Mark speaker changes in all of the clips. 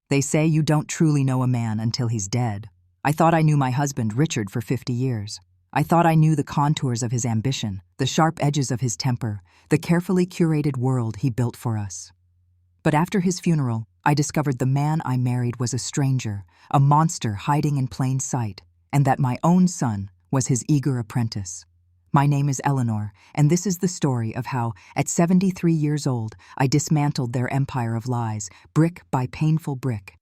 Speaker 1: They say you don't truly know a man until he's dead. I thought I knew my husband, Richard, for 50 years. I thought I knew the contours of his ambition, the sharp edges of his temper, the carefully curated world he built for us. But after his funeral, I discovered the man I married was a stranger, a monster hiding in plain sight, and that my own son was his eager apprentice. My name is Eleanor, and this is the story of how, at 73 years old, I dismantled their empire of lies, brick by painful brick.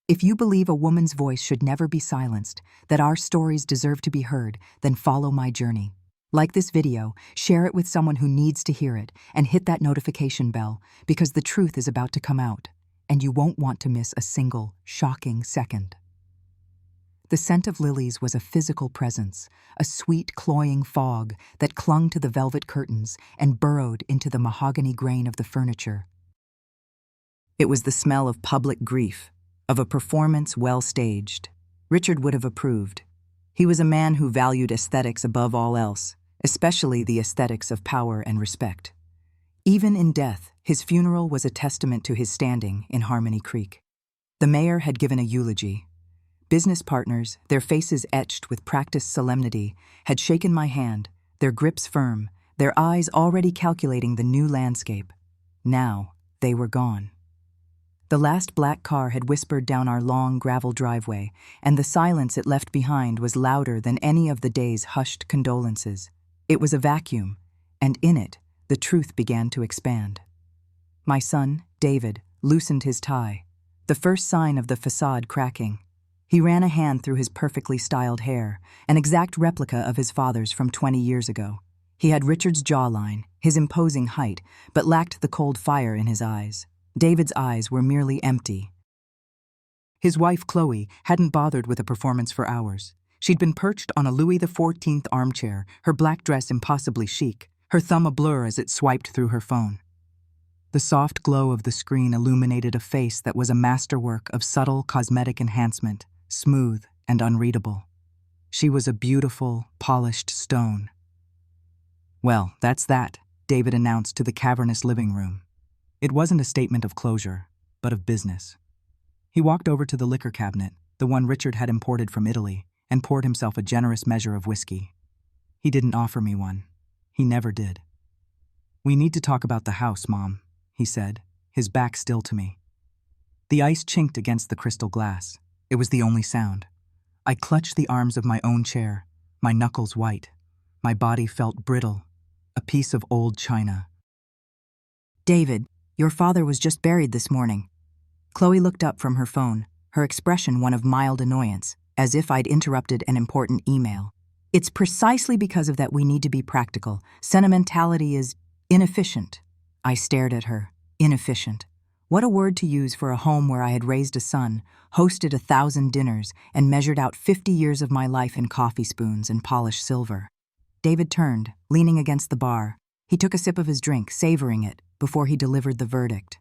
Speaker 1: If you believe a woman's voice should never be silenced, that our stories deserve to be heard, then follow my journey. Like this video, share it with someone who needs to hear it, and hit that notification bell, because the truth is about to come out, and you won't want to miss a single, shocking second. The scent of lilies was a physical presence, a sweet, cloying fog that clung to the velvet curtains and burrowed into the mahogany grain of the furniture. It was the smell of public grief, of a performance well staged. Richard would have approved. He was a man who valued aesthetics above all else, especially the aesthetics of power and respect. Even in death, his funeral was a testament to his standing in Harmony Creek. The mayor had given a eulogy. Business partners, their faces etched with practiced solemnity, had shaken my hand, their grips firm, their eyes already calculating the new landscape. Now, they were gone. The last black car had whispered down our long gravel driveway, and the silence it left behind was louder than any of the day's hushed condolences. It was a vacuum, and in it, the truth began to expand. My son, David, loosened his tie, the first sign of the facade cracking. He ran a hand through his perfectly styled hair, an exact replica of his father's from 20 years ago. He had Richard's jawline, his imposing height, but lacked the cold fire in his eyes. David's eyes were merely empty. His wife, Chloe, hadn't bothered with a performance for hours. She'd been perched on a Louis XIV armchair, her black dress impossibly chic, her thumb a blur as it swiped through her phone. The soft glow of the screen illuminated a face that was a masterwork of subtle cosmetic enhancement, smooth and unreadable. She was a beautiful, polished stone. "Well, that's that," David announced to the cavernous living room. It wasn't a statement of closure, but of business. He walked over to the liquor cabinet, the one Richard had imported from Italy, and poured himself a generous measure of whiskey. He didn't offer me one. He never did. "We need to talk about the house, Mom," he said, his back still to me. The ice chinked against the crystal glass. It was the only sound. I clutched the arms of my own chair, my knuckles white. My body felt brittle, a piece of old china. "David, your father was just buried this morning." Chloe looked up from her phone, her expression one of mild annoyance, as if I'd interrupted an important email. "It's precisely because of that we need to be practical. Sentimentality is inefficient." I stared at her. Inefficient. What a word to use for a home where I had raised a son, hosted 1,000 dinners, and measured out 50 years of my life in coffee spoons and polished silver. David turned, leaning against the bar. He took a sip of his drink, savoring it, before he delivered the verdict.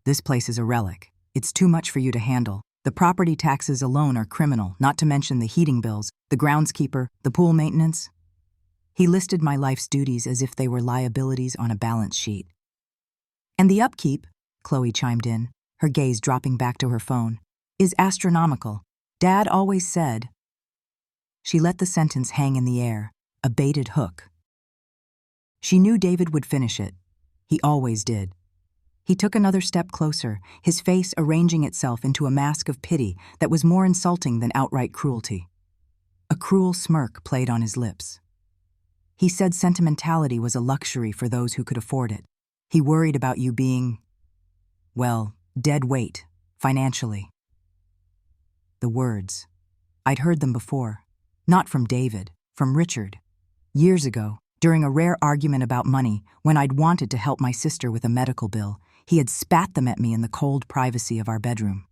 Speaker 1: "This place is a relic. It's too much for you to handle. The property taxes alone are criminal, not to mention the heating bills, the groundskeeper, the pool maintenance." He listed my life's duties as if they were liabilities on a balance sheet. "And the upkeep," Chloe chimed in, her gaze dropping back to her phone, "is astronomical. Dad always said—" She let the sentence hang in the air, a baited hook. She knew David would finish it. He always did. He took another step closer, his face arranging itself into a mask of pity that was more insulting than outright cruelty. A cruel smirk played on his lips. He said sentimentality was a luxury for those who could afford it. He worried about you being, well, dead weight, financially. The words. I'd heard them before. Not from David, from Richard. Years ago, during a rare argument about money, when I'd wanted to help my sister with a medical bill, he had spat them at me in the cold privacy of our bedroom.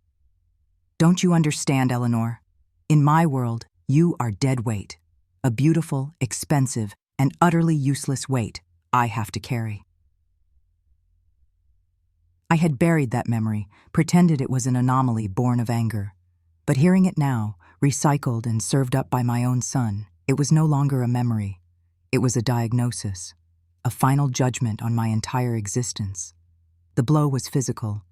Speaker 1: "Don't you understand, Eleanor? In my world, you are dead weight. A beautiful, expensive, and utterly useless weight I have to carry." I had buried that memory, pretended it was an anomaly born of anger. But hearing it now, recycled and served up by my own son, it was no longer a memory. It was a diagnosis, a final judgment on my entire existence. The blow was physical.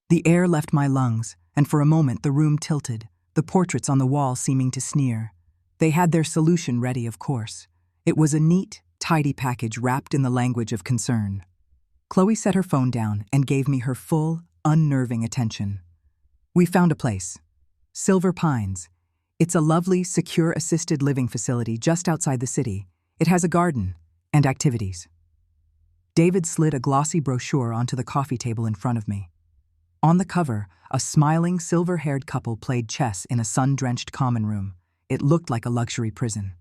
Speaker 1: The air left my lungs, and for a moment the room tilted, the portraits on the wall seeming to sneer. They had their solution ready, of course. It was a neat, tidy package wrapped in the language of concern. Chloe set her phone down and gave me her full, unnerving attention. We found a place. Silver Pines. It's a lovely, secure assisted living facility just outside the city. It has a garden and activities. David slid a glossy brochure onto the coffee table in front of me. On the cover, a smiling, silver-haired couple played chess in a sun-drenched common room. It looked like a luxury prison.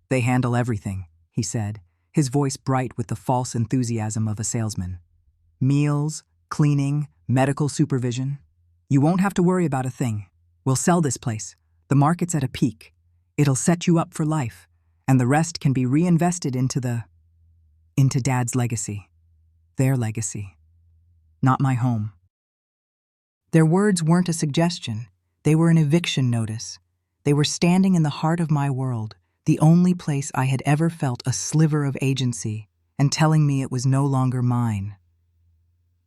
Speaker 1: "They handle everything," he said, his voice bright with the false enthusiasm of a salesman. "Meals, cleaning, medical supervision. You won't have to worry about a thing. We'll sell this place. The market's at a peak. It'll set you up for life, and the rest can be reinvested into Dad's legacy. Their legacy. Not my home." Their words weren't a suggestion. They were an eviction notice. They were standing in the heart of my world, the only place I had ever felt a sliver of agency, and telling me it was no longer mine.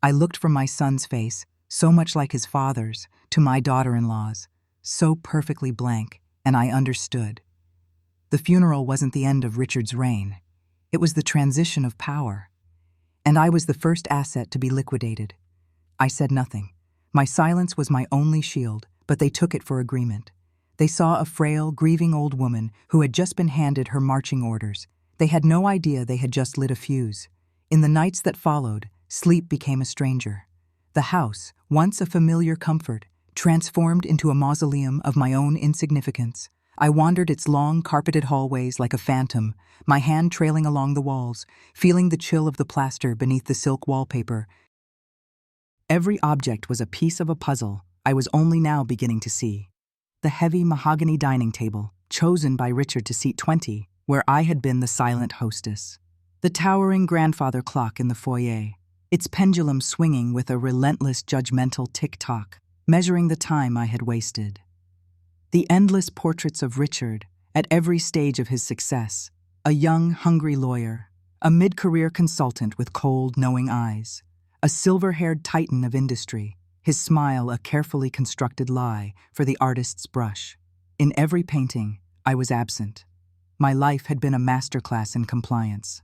Speaker 1: I looked from my son's face, so much like his father's, to my daughter-in-law's, so perfectly blank, and I understood. The funeral wasn't the end of Richard's reign. It was the transition of power. And I was the first asset to be liquidated. I said nothing. My silence was my only shield, but they took it for agreement. They saw a frail, grieving old woman who had just been handed her marching orders. They had no idea they had just lit a fuse. In the nights that followed, sleep became a stranger. The house, once a familiar comfort, transformed into a mausoleum of my own insignificance. I wandered its long, carpeted hallways like a phantom, my hand trailing along the walls, feeling the chill of the plaster beneath the silk wallpaper. Every object was a piece of a puzzle I was only now beginning to see. The heavy mahogany dining table, chosen by Richard to seat 20, where I had been the silent hostess. The towering grandfather clock in the foyer, its pendulum swinging with a relentless judgmental tick-tock, measuring the time I had wasted. The endless portraits of Richard, at every stage of his success, a young, hungry lawyer, a mid-career consultant with cold, knowing eyes, a silver-haired titan of industry, his smile a carefully constructed lie for the artist's brush. In every painting, I was absent. My life had been a masterclass in compliance.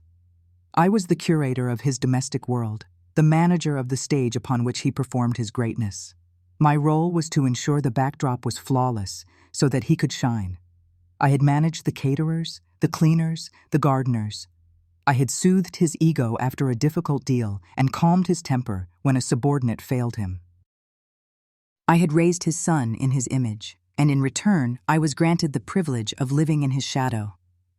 Speaker 1: I was the curator of his domestic world, the manager of the stage upon which he performed his greatness. My role was to ensure the backdrop was flawless so that he could shine. I had managed the caterers, the cleaners, the gardeners. I had soothed his ego after a difficult deal and calmed his temper when a subordinate failed him. I had raised his son in his image, and in return, I was granted the privilege of living in his shadow.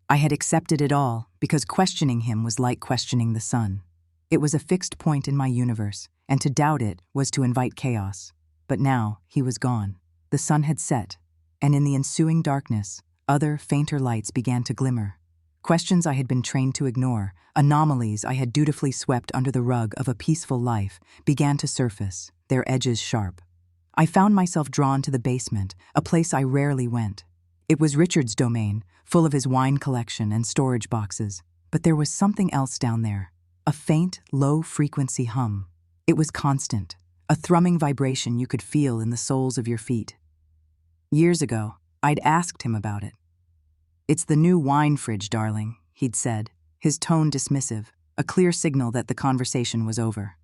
Speaker 1: I had accepted it all because questioning him was like questioning the sun. It was a fixed point in my universe, and to doubt it was to invite chaos. But now he was gone. The sun had set, and in the ensuing darkness, other, fainter lights began to glimmer. Questions I had been trained to ignore, anomalies I had dutifully swept under the rug of a peaceful life, began to surface, their edges sharp. I found myself drawn to the basement, a place I rarely went. It was Richard's domain, full of his wine collection and storage boxes. But there was something else down there, a faint, low-frequency hum. It was constant, a thrumming vibration you could feel in the soles of your feet. Years ago, I'd asked him about it. "It's the new wine fridge, darling," he'd said, his tone dismissive, a clear signal that the conversation was over.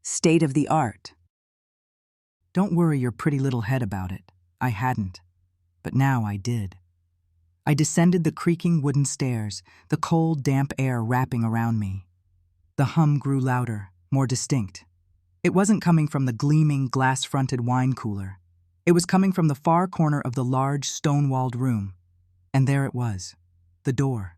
Speaker 1: "State of the art." Don't worry your pretty little head about it. I hadn't. But now I did. I descended the creaking wooden stairs, the cold, damp air wrapping around me. The hum grew louder, more distinct. It wasn't coming from the gleaming, glass-fronted wine cooler. It was coming from the far corner of the large, stone-walled room. And there it was, the door.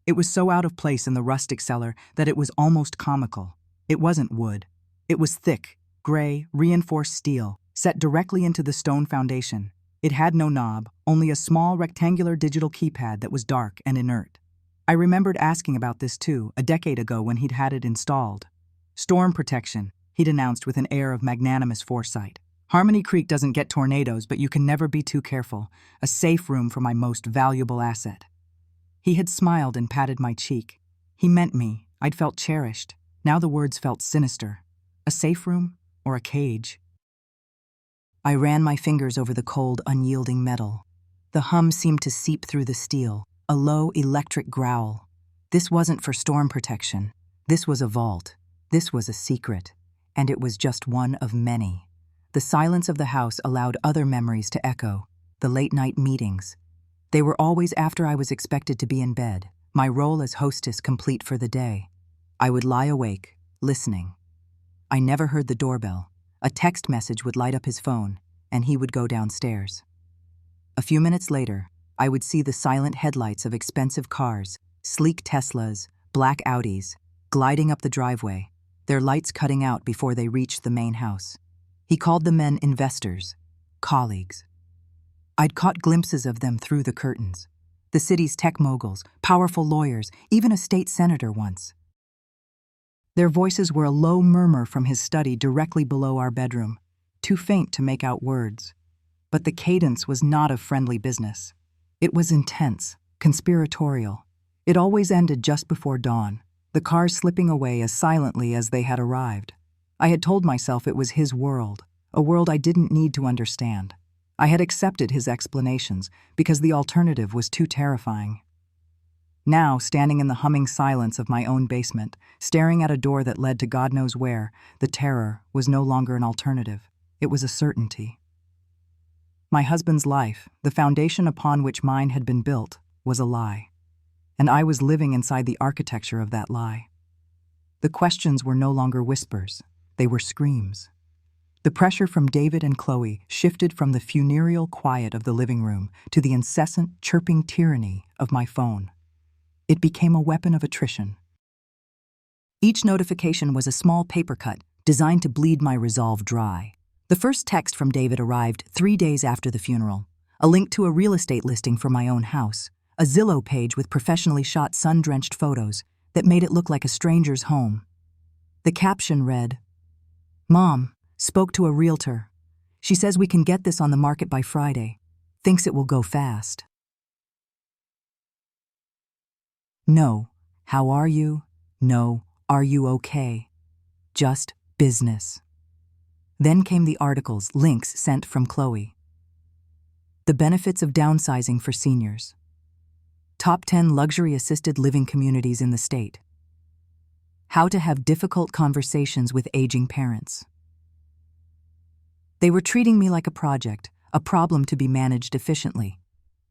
Speaker 1: It was so out of place in the rustic cellar that it was almost comical. It wasn't wood. It was thick, gray, reinforced steel, set directly into the stone foundation. It had no knob, only a small rectangular digital keypad that was dark and inert. I remembered asking about this too, a decade ago when he'd had it installed. "Storm protection," he'd announced with an air of magnanimous foresight. "Harmony Creek doesn't get tornadoes, but you can never be too careful. A safe room for my most valuable asset." He had smiled and patted my cheek. He meant me. I'd felt cherished. Now the words felt sinister. A safe room? or a cage. I ran my fingers over the cold, unyielding metal. The hum seemed to seep through the steel, a low electric growl. This wasn't for storm protection. This was a vault. This was a secret. And it was just one of many. The silence of the house allowed other memories to echo. The late-night meetings. They were always after I was expected to be in bed, my role as hostess complete for the day. I would lie awake, listening. I never heard the doorbell. A text message would light up his phone, and he would go downstairs. A few minutes later, I would see the silent headlights of expensive cars, sleek Teslas, black Audis, gliding up the driveway, their lights cutting out before they reached the main house. He called the men investors, colleagues. I'd caught glimpses of them through the curtains. The city's tech moguls, powerful lawyers, even a state senator once. Their voices were a low murmur from his study directly below our bedroom, too faint to make out words. But the cadence was not of friendly business. It was intense, conspiratorial. It always ended just before dawn, the cars slipping away as silently as they had arrived. I had told myself it was his world, a world I didn't need to understand. I had accepted his explanations because the alternative was too terrifying. Now, standing in the humming silence of my own basement, staring at a door that led to God knows where, the terror was no longer an alternative. It was a certainty. My husband's life, the foundation upon which mine had been built, was a lie. And I was living inside the architecture of that lie. The questions were no longer whispers. They were screams. The pressure from David and Chloe shifted from the funereal quiet of the living room to the incessant, chirping tyranny of my phone. It became a weapon of attrition. Each notification was a small paper cut designed to bleed my resolve dry. The first text from David arrived 3 days after the funeral, a link to a real estate listing for my own house, a Zillow page with professionally shot sun-drenched photos that made it look like a stranger's home. The caption read, "Mom, spoke to a realtor. She says we can get this on the market by Friday. Thinks it will go fast." No, how are you? No, are you okay? Just business. Then came the articles, links sent from Chloe. The benefits of downsizing for seniors. Top 10 luxury assisted living communities in the state. How to have difficult conversations with aging parents. They were treating me like a project, a problem to be managed efficiently.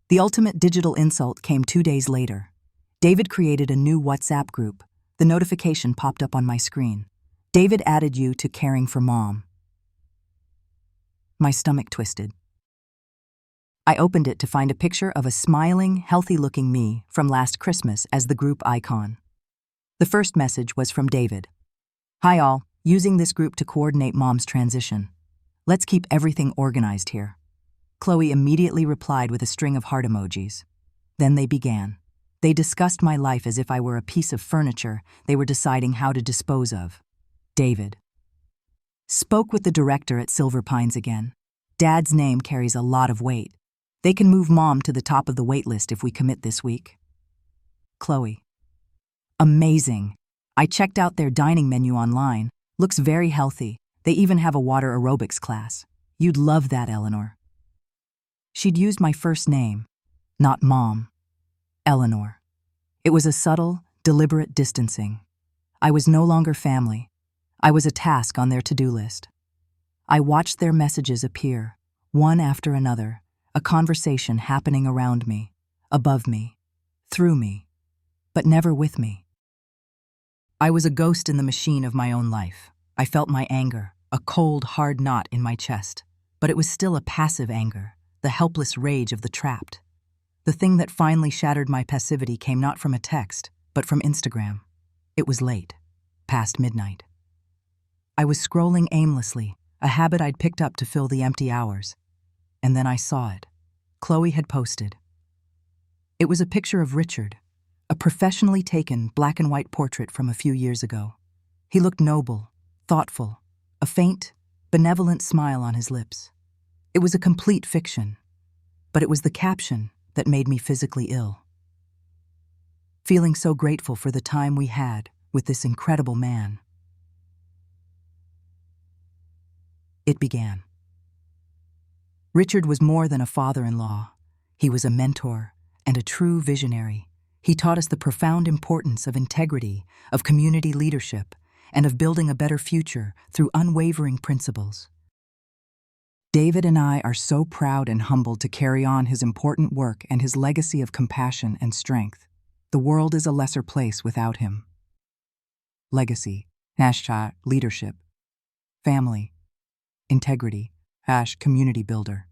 Speaker 1: The ultimate digital insult came 2 days later. David created a new WhatsApp group. The notification popped up on my screen. David added you to Caring for Mom. My stomach twisted. I opened it to find a picture of a smiling, healthy-looking me from last Christmas as the group icon. The first message was from David. "Hi all, using this group to coordinate Mom's transition. Let's keep everything organized here." Chloe immediately replied with a string of heart emojis. Then they began. They discussed my life as if I were a piece of furniture they were deciding how to dispose of. David. Spoke with the director at Silver Pines again. Dad's name carries a lot of weight. They can move Mom to the top of the wait list if we commit this week. Chloe. Amazing. I checked out their dining menu online. Looks very healthy. They even have a water aerobics class. You'd love that, Eleanor. She'd used my first name, not Mom. Eleanor. It was a subtle, deliberate distancing. I was no longer family. I was a task on their to-do list. I watched their messages appear, one after another, a conversation happening around me, above me, through me, but never with me. I was a ghost in the machine of my own life. I felt my anger, a cold, hard knot in my chest, but it was still a passive anger, the helpless rage of the trapped. The thing that finally shattered my passivity came not from a text, but from Instagram. It was late, past midnight. I was scrolling aimlessly, a habit I'd picked up to fill the empty hours. And then I saw it. Chloe had posted. It was a picture of Richard, a professionally taken black and white portrait from a few years ago. He looked noble, thoughtful, a faint, benevolent smile on his lips. It was a complete fiction, but it was the caption that made me physically ill. Feeling so grateful for the time we had with this incredible man. It began. Richard was more than a father-in-law. He was a mentor and a true visionary. He taught us the profound importance of integrity, of community leadership, and of building a better future through unwavering principles. David and I are so proud and humbled to carry on his important work and his legacy of compassion and strength. The world is a lesser place without him. Legacy, leadership, family, integrity, community builder.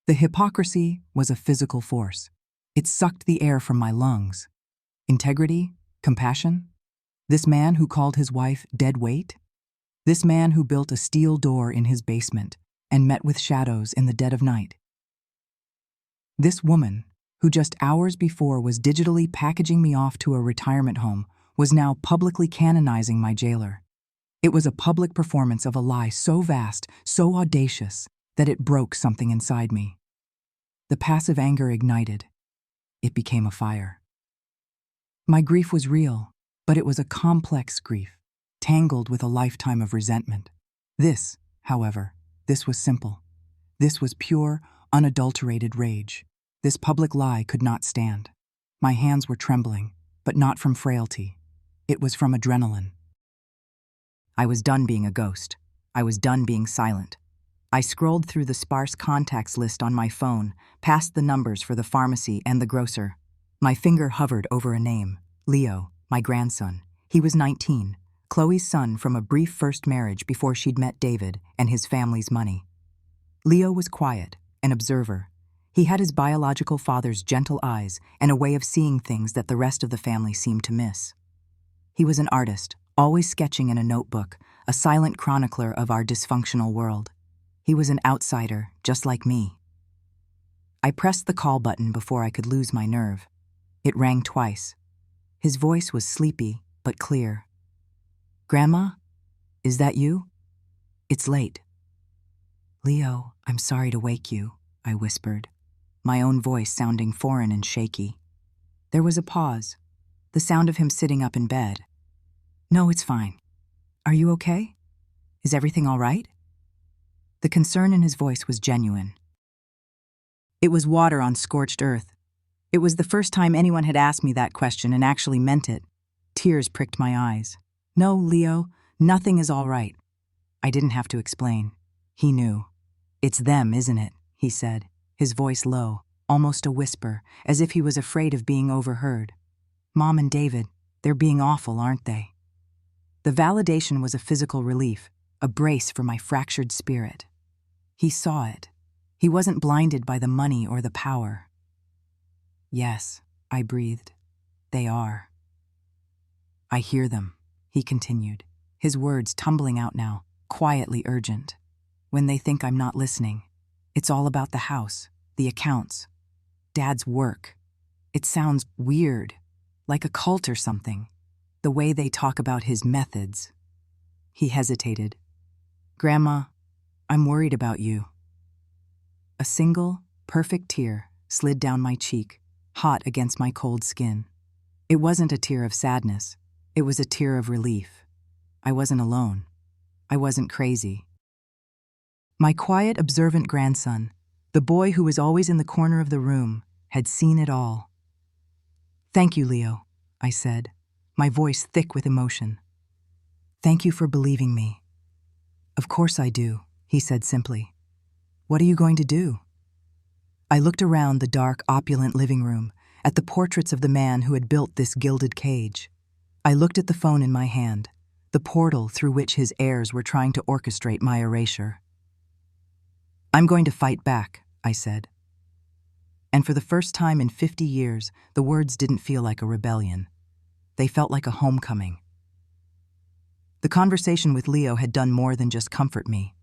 Speaker 1: The hypocrisy was a physical force. It sucked the air from my lungs. Integrity, compassion. This man who called his wife dead weight. This man who built a steel door in his basement and met with shadows in the dead of night. This woman, who just hours before was digitally packaging me off to a retirement home, was now publicly canonizing my jailer. It was a public performance of a lie so vast, so audacious, that it broke something inside me. The passive anger ignited. It became a fire. My grief was real, but it was a complex grief, tangled with a lifetime of resentment. This, however, this was simple. This was pure, unadulterated rage. This public lie could not stand. My hands were trembling, but not from frailty. It was from adrenaline. I was done being a ghost. I was done being silent. I scrolled through the sparse contacts list on my phone, past the numbers for the pharmacy and the grocer. My finger hovered over a name, Leo, my grandson. He was 19, Chloe's son from a brief first marriage before she'd met David and his family's money. Leo was quiet, an observer. He had his biological father's gentle eyes and a way of seeing things that the rest of the family seemed to miss. He was an artist, always sketching in a notebook, a silent chronicler of our dysfunctional world. He was an outsider, just like me. I pressed the call button before I could lose my nerve. It rang twice. His voice was sleepy, but clear. "Grandma? Is that you? It's late." "Leo, I'm sorry to wake you," I whispered, my own voice sounding foreign and shaky. There was a pause, the sound of him sitting up in bed. "No, it's fine. Are you okay? Is everything all right?" The concern in his voice was genuine. It was water on scorched earth. It was the first time anyone had asked me that question and actually meant it. Tears pricked my eyes. "No, Leo, nothing is all right." I didn't have to explain. He knew. "It's them, isn't it?" he said, his voice low, almost a whisper, as if he was afraid of being overheard. "Mom and David, they're being awful, aren't they?" The validation was a physical relief, a brace for my fractured spirit. He saw it. He wasn't blinded by the money or the power. "Yes," I breathed. "They are." "I hear them," he continued, his words tumbling out now, quietly urgent. "When they think I'm not listening, it's all about the house, the accounts, Dad's work. It sounds weird, like a cult or something, the way they talk about his methods." He hesitated. "Grandma, I'm worried about you." A single, perfect tear slid down my cheek, hot against my cold skin. It wasn't a tear of sadness. It was a tear of relief. I wasn't alone. I wasn't crazy. My quiet, observant grandson, the boy who was always in the corner of the room, had seen it all. "Thank you, Leo," I said, my voice thick with emotion. "Thank you for believing me." "Of course I do," he said simply. "What are you going to do?" I looked around the dark, opulent living room, at the portraits of the man who had built this gilded cage. I looked at the phone in my hand, the portal through which his heirs were trying to orchestrate my erasure. "I'm going to fight back," I said. And for the first time in 50 years, the words didn't feel like a rebellion. They felt like a homecoming. The conversation with Leo had done more than just comfort me.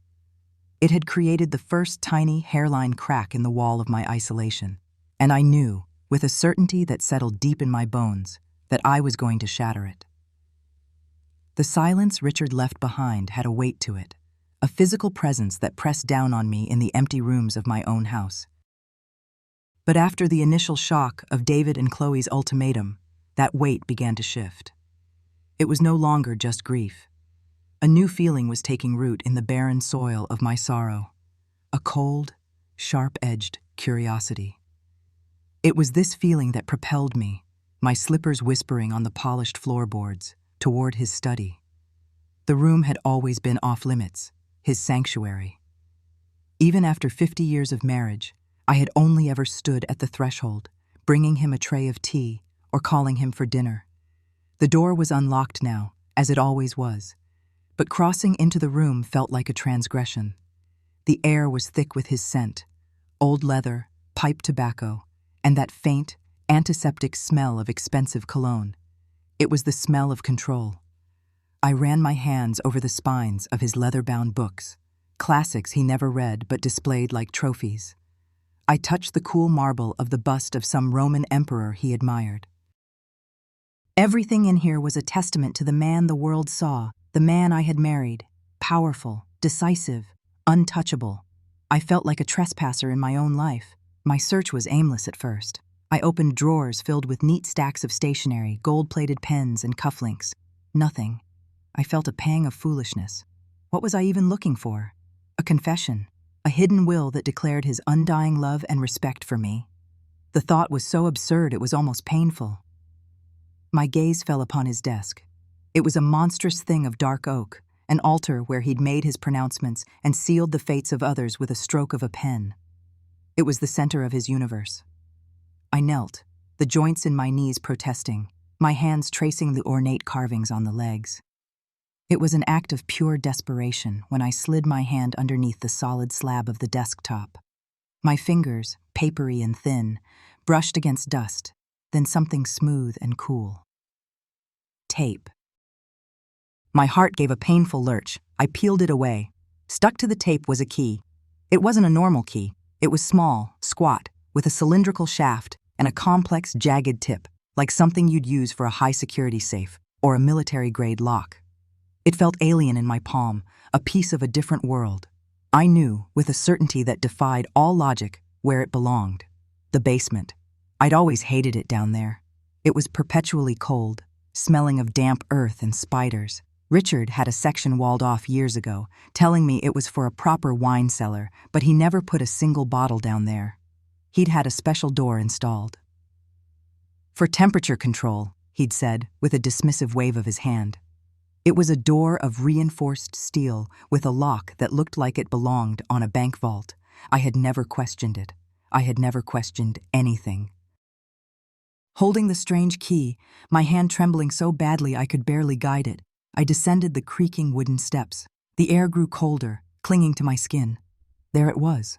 Speaker 1: It had created the first tiny hairline crack in the wall of my isolation, and I knew, with a certainty that settled deep in my bones, that I was going to shatter it. The silence Richard left behind had a weight to it, a physical presence that pressed down on me in the empty rooms of my own house. But after the initial shock of David and Chloe's ultimatum, that weight began to shift. It was no longer just grief. A new feeling was taking root in the barren soil of my sorrow. A cold, sharp-edged curiosity. It was this feeling that propelled me, my slippers whispering on the polished floorboards, toward his study. The room had always been off-limits, his sanctuary. Even after 50 years of marriage, I had only ever stood at the threshold, bringing him a tray of tea or calling him for dinner. The door was unlocked now, as it always was, but crossing into the room felt like a transgression. The air was thick with his scent, old leather, pipe tobacco, and that faint, antiseptic smell of expensive cologne. It was the smell of control. I ran my hands over the spines of his leather-bound books, classics he never read but displayed like trophies. I touched the cool marble of the bust of some Roman emperor he admired. Everything in here was a testament to the man the world saw, the man I had married, powerful, decisive, untouchable. I felt like a trespasser in my own life. My search was aimless at first. I opened drawers filled with neat stacks of stationery, gold-plated pens, and cufflinks. Nothing. I felt a pang of foolishness. What was I even looking for? A confession, a hidden will that declared his undying love and respect for me. The thought was so absurd it was almost painful. My gaze fell upon his desk. It was a monstrous thing of dark oak, an altar where he'd made his pronouncements and sealed the fates of others with a stroke of a pen. It was the center of his universe. I knelt, the joints in my knees protesting, my hands tracing the ornate carvings on the legs. It was an act of pure desperation when I slid my hand underneath the solid slab of the desktop. My fingers, papery and thin, brushed against dust, then something smooth and cool. Tape. My heart gave a painful lurch. I peeled it away. Stuck to the tape was a key. It wasn't a normal key. It was small, squat, with a cylindrical shaft and a complex, jagged tip, like something you'd use for a high-security safe or a military-grade lock. It felt alien in my palm, a piece of a different world. I knew, with a certainty that defied all logic, where it belonged. The basement. I'd always hated it down there. It was perpetually cold, smelling of damp earth and spiders. Richard had a section walled off years ago, telling me it was for a proper wine cellar, but he never put a single bottle down there. He'd had a special door installed. For temperature control, he'd said, with a dismissive wave of his hand. It was a door of reinforced steel with a lock that looked like it belonged on a bank vault. I had never questioned it. I had never questioned anything. Holding the strange key, my hand trembling so badly I could barely guide it, I descended the creaking wooden steps. The air grew colder, clinging to my skin. There it was.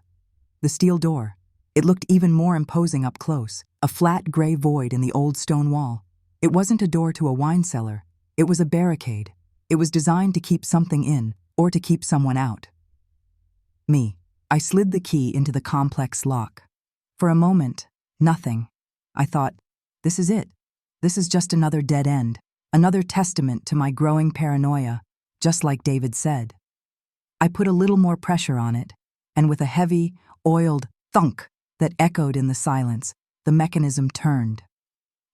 Speaker 1: The steel door. It looked even more imposing up close, a flat gray void in the old stone wall. It wasn't a door to a wine cellar. It was a barricade. It was designed to keep something in, or to keep someone out. Me. I slid the key into the complex lock. For a moment, nothing. I thought, this is it. This is just another dead end, another testament to my growing paranoia, just like David said. I put a little more pressure on it, and with a heavy, oiled thunk that echoed in the silence, the mechanism turned.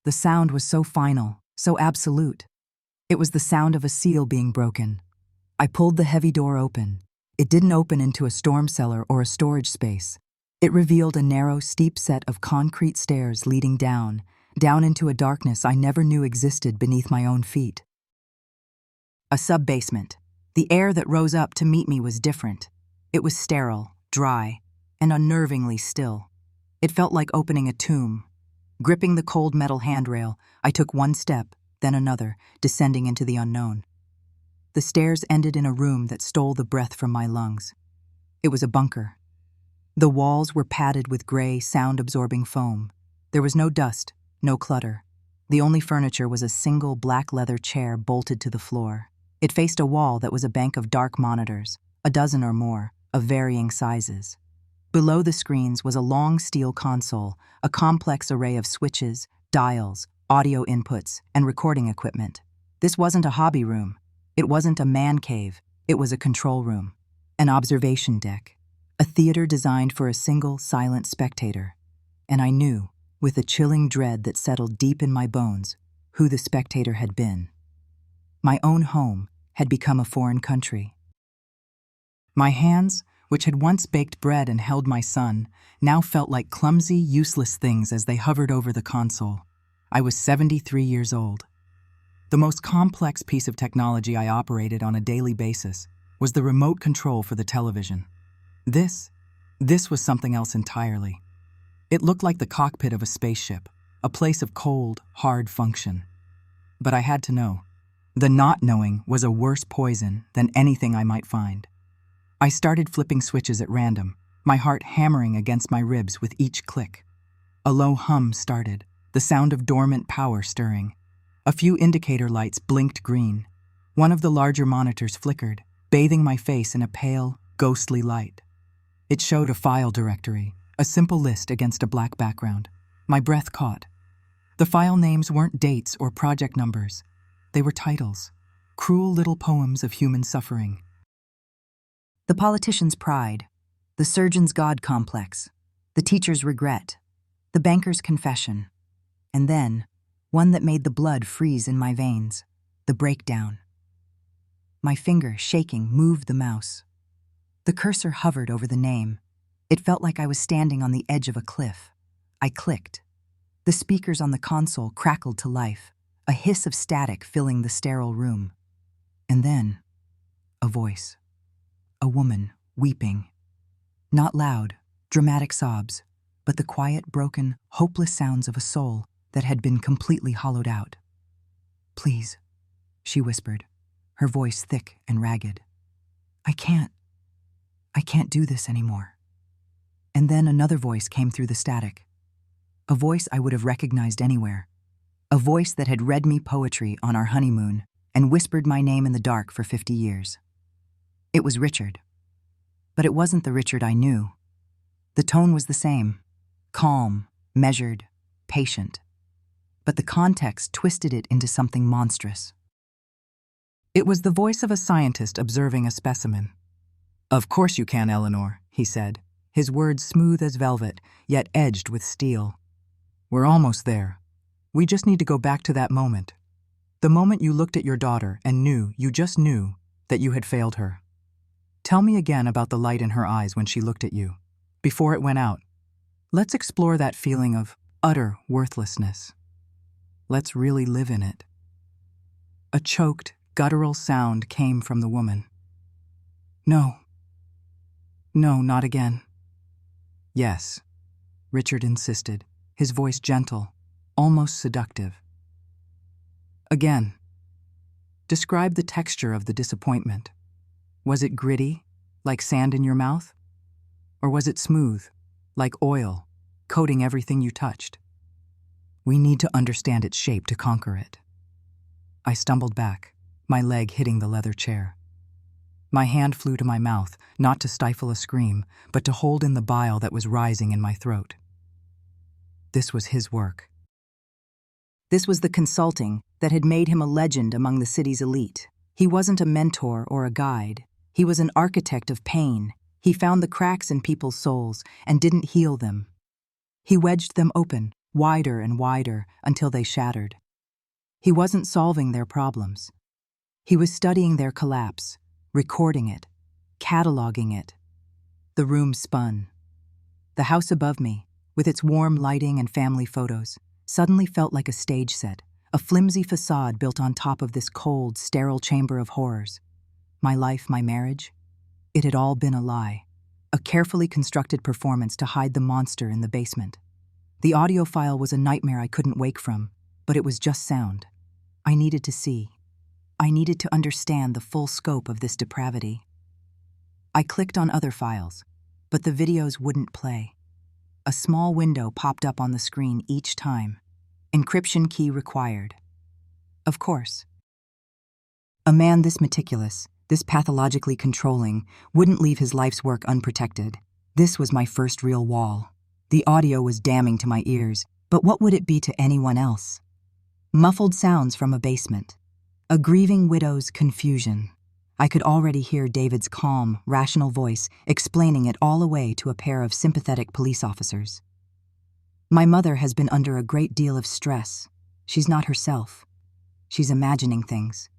Speaker 1: The sound was so final, so absolute. It was the sound of a seal being broken. I pulled the heavy door open. It didn't open into a storm cellar or a storage space. It revealed a narrow, steep set of concrete stairs leading down into a darkness I never knew existed beneath my own feet. A sub-basement. The air that rose up to meet me was different. It was sterile, dry, and unnervingly still. It felt like opening a tomb. Gripping the cold metal handrail, I took one step, then another, descending into the unknown. The stairs ended in a room that stole the breath from my lungs. It was a bunker. The walls were padded with gray, sound-absorbing foam. There was no dust, no clutter. The only furniture was a single black leather chair bolted to the floor. It faced a wall that was a bank of dark monitors, a dozen or more, of varying sizes. Below the screens was a long steel console, a complex array of switches, dials, audio inputs, and recording equipment. This wasn't a hobby room. It wasn't a man cave. It was a control room, an observation deck, a theater designed for a single, silent spectator. And I knew, with a chilling dread that settled deep in my bones, who the spectator had been. My own home had become a foreign country. My hands, which had once baked bread and held my son, now felt like clumsy, useless things as they hovered over the console. I was 73 years old. The most complex piece of technology I operated on a daily basis was the remote control for the television. This was something else entirely. It looked like the cockpit of a spaceship, a place of cold, hard function. But I had to know. The not knowing was a worse poison than anything I might find. I started flipping switches at random, my heart hammering against my ribs with each click. A low hum started, the sound of dormant power stirring. A few indicator lights blinked green. One of the larger monitors flickered, bathing my face in a pale, ghostly light. It showed a file directory, a simple list against a black background. My breath caught. The file names weren't dates or project numbers. They were titles, cruel little poems of human suffering. The politician's pride, the surgeon's God complex, the teacher's regret, the banker's confession, and then, one that made the blood freeze in my veins, the breakdown. My finger, shaking, moved the mouse. The cursor hovered over the name. It felt like I was standing on the edge of a cliff. I clicked. The speakers on the console crackled to life, a hiss of static filling the sterile room. And then, a voice. A woman, weeping. Not loud, dramatic sobs, but the quiet, broken, hopeless sounds of a soul that had been completely hollowed out. "Please," she whispered, her voice thick and ragged. I can't do this anymore." And then another voice came through the static. A voice I would have recognized anywhere. A voice that had read me poetry on our honeymoon and whispered my name in the dark for 50 years. It was Richard. But it wasn't the Richard I knew. The tone was the same, calm, measured, patient. But the context twisted it into something monstrous. It was the voice of a scientist observing a specimen. "Of course you can, Eleanor," he said, his words smooth as velvet, yet edged with steel. "We're almost there. We just need to go back to that moment. The moment you looked at your daughter and you just knew, that you had failed her. Tell me again about the light in her eyes when she looked at you, before it went out. Let's explore that feeling of utter worthlessness. Let's really live in it." A choked, guttural sound came from the woman. No, not again." "Yes," Richard insisted, his voice gentle, almost seductive. "Again. Describe the texture of the disappointment. Was it gritty, like sand in your mouth? Or was it smooth, like oil, coating everything you touched? We need to understand its shape to conquer it." I stumbled back, my leg hitting the leather chair. My hand flew to my mouth, not to stifle a scream, but to hold in the bile that was rising in my throat. This was his work. This was the consulting that had made him a legend among the city's elite. He wasn't a mentor or a guide. He was an architect of pain. He found the cracks in people's souls and didn't heal them. He wedged them open, wider and wider, until they shattered. He wasn't solving their problems. He was studying their collapse, recording it, cataloging it. The room spun. The house above me, with its warm lighting and family photos, suddenly felt like a stage set, a flimsy facade built on top of this cold, sterile chamber of horrors. My life, my marriage, it had all been a lie, a carefully constructed performance to hide the monster in the basement. The audio file was a nightmare I couldn't wake from, but it was just sound. I needed to see. I needed to understand the full scope of this depravity. I clicked on other files, but the videos wouldn't play. A small window popped up on the screen each time. Encryption key required. Of course. A man this meticulous, this pathologically controlling, wouldn't leave his life's work unprotected. This was my first real wall. The audio was damning to my ears, but what would it be to anyone else? Muffled sounds from a basement. A grieving widow's confusion. I could already hear David's calm, rational voice explaining it all away to a pair of sympathetic police officers. My mother has been under a great deal of stress. She's not herself. She's imagining things.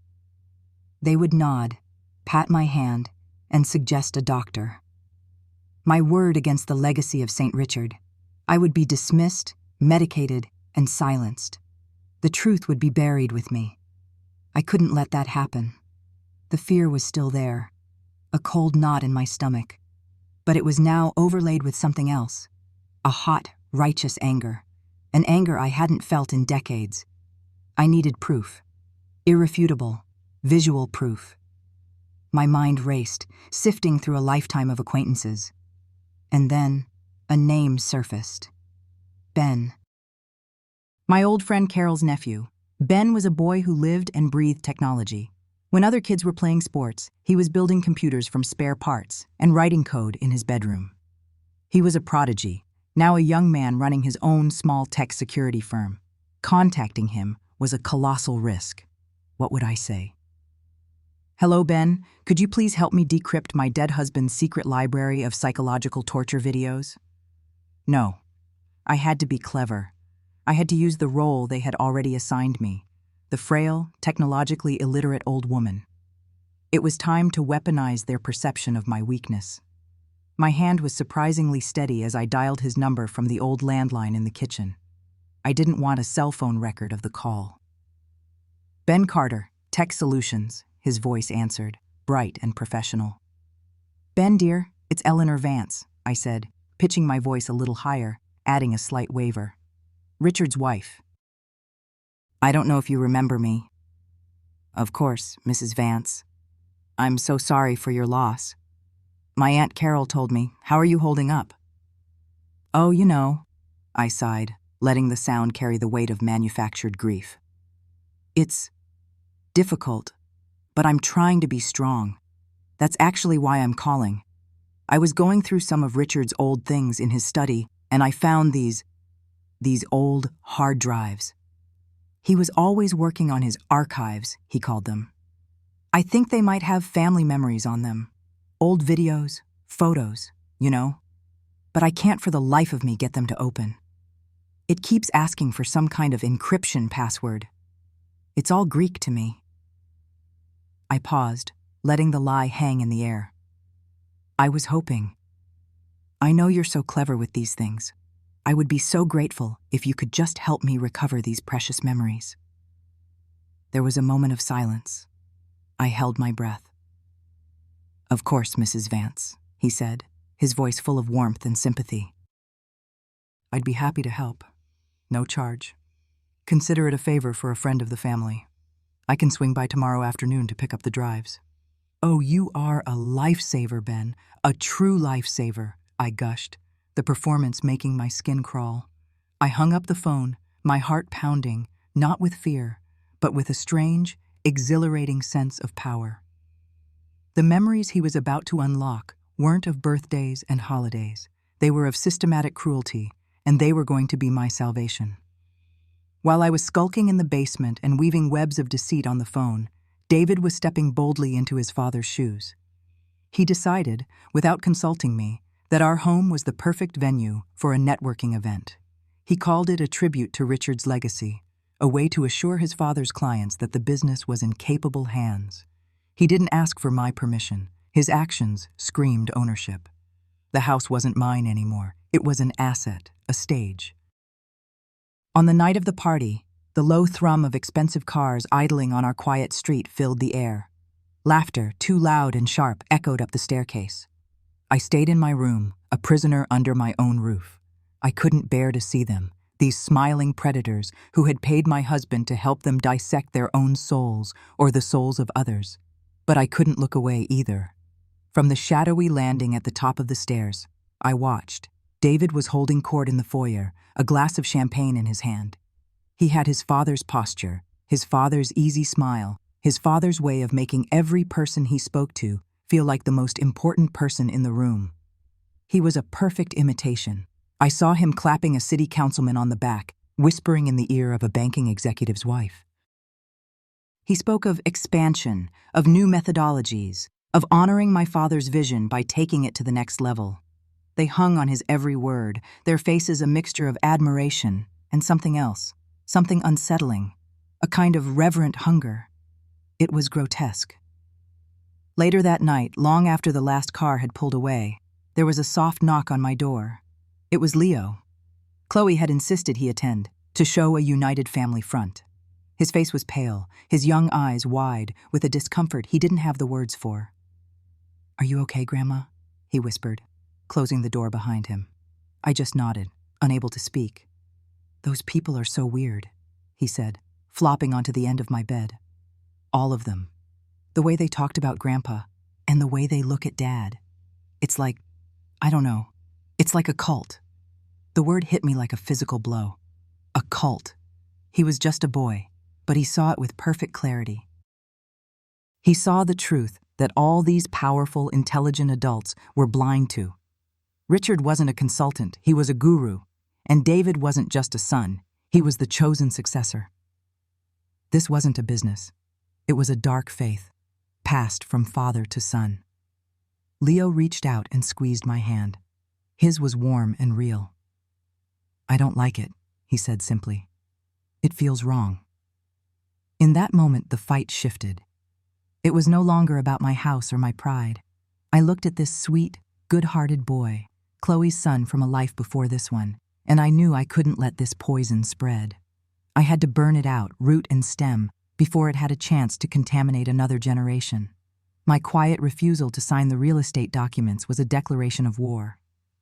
Speaker 1: They would nod, pat my hand, and suggest a doctor. My word against the legacy of St. Richard. I would be dismissed, medicated, and silenced. The truth would be buried with me. I couldn't let that happen. The fear was still there, a cold knot in my stomach. But it was now overlaid with something else, a hot, righteous anger, an anger I hadn't felt in decades. I needed proof, irrefutable, visual proof. My mind raced, sifting through a lifetime of acquaintances. And then, a name surfaced. Ben. My old friend Carol's nephew. Ben was a boy who lived and breathed technology. When other kids were playing sports, he was building computers from spare parts and writing code in his bedroom. He was a prodigy, now a young man running his own small tech security firm. Contacting him was a colossal risk. What would I say? Hello, Ben. Could you please help me decrypt my dead husband's secret library of psychological torture videos? No. I had to be clever. I had to use the role they had already assigned me, the frail, technologically illiterate old woman. It was time to weaponize their perception of my weakness. My hand was surprisingly steady as I dialed his number from the old landline in the kitchen. I didn't want a cell phone record of the call. Ben Carter, Tech Solutions, his voice answered, bright and professional. Ben, dear, it's Eleanor Vance, I said, pitching my voice a little higher, adding a slight waver. Richard's wife. I don't know if you remember me. Of course, Mrs. Vance. I'm so sorry for your loss. My Aunt Carol told me. How are you holding up? Oh, you know, I sighed, letting the sound carry the weight of manufactured grief. It's difficult, but I'm trying to be strong. That's actually why I'm calling. I was going through some of Richard's old things in his study, and I found these old hard drives. He was always working on his archives, he called them. I think they might have family memories on them. Old videos, photos, you know. But I can't for the life of me get them to open. It keeps asking for some kind of encryption password. It's all Greek to me. I paused, letting the lie hang in the air. I was hoping. I know you're so clever with these things. I would be so grateful if you could just help me recover these precious memories. There was a moment of silence. I held my breath. Of course, Mrs. Vance, he said, his voice full of warmth and sympathy. I'd be happy to help. No charge. Consider it a favor for a friend of the family. I can swing by tomorrow afternoon to pick up the drives. Oh, you are a lifesaver, Ben. A true lifesaver, I gushed, the performance making my skin crawl. I hung up the phone, my heart pounding, not with fear, but with a strange, exhilarating sense of power. The memories he was about to unlock weren't of birthdays and holidays. They were of systematic cruelty, and they were going to be my salvation. While I was skulking in the basement and weaving webs of deceit on the phone, David was stepping boldly into his father's shoes. He decided, without consulting me, that our home was the perfect venue for a networking event. He called it a tribute to Richard's legacy, a way to assure his father's clients that the business was in capable hands. He didn't ask for my permission. His actions screamed ownership. The house wasn't mine anymore. It was an asset, a stage. On the night of the party, the low thrum of expensive cars idling on our quiet street filled the air. Laughter, too loud and sharp, echoed up the staircase. I stayed in my room, a prisoner under my own roof. I couldn't bear to see them, these smiling predators who had paid my husband to help them dissect their own souls or the souls of others. But I couldn't look away either. From the shadowy landing at the top of the stairs, I watched. David was holding court in the foyer, a glass of champagne in his hand. He had his father's posture, his father's easy smile, his father's way of making every person he spoke to feel like the most important person in the room. He was a perfect imitation. I saw him clapping a city councilman on the back, whispering in the ear of a banking executive's wife. He spoke of expansion, of new methodologies, of honoring my father's vision by taking it to the next level. They hung on his every word, their faces a mixture of admiration and something else, something unsettling, a kind of reverent hunger. It was grotesque. Later that night, long after the last car had pulled away, there was a soft knock on my door. It was Leo. Chloe had insisted he attend, to show a united family front. His face was pale, his young eyes wide, with a discomfort he didn't have the words for. "Are you okay, Grandma?" he whispered, closing the door behind him. I just nodded, unable to speak. "Those people are so weird," he said, flopping onto the end of my bed. "All of them. The way they talked about Grandpa, and the way they look at Dad. It's like, I don't know, it's like a cult." The word hit me like a physical blow. A cult. He was just a boy, but he saw it with perfect clarity. He saw the truth that all these powerful, intelligent adults were blind to. Richard wasn't a consultant, he was a guru, and David wasn't just a son, he was the chosen successor. This wasn't a business. It was a dark faith, passed from father to son. Leo reached out and squeezed my hand. His was warm and real. "I don't like it," he said simply. "It feels wrong." In that moment, the fight shifted. It was no longer about my house or my pride. I looked at this sweet, good-hearted boy, Chloe's son from a life before this one, and I knew I couldn't let this poison spread. I had to burn it out, root and stem, before it had a chance to contaminate another generation. My quiet refusal to sign the real estate documents was a declaration of war.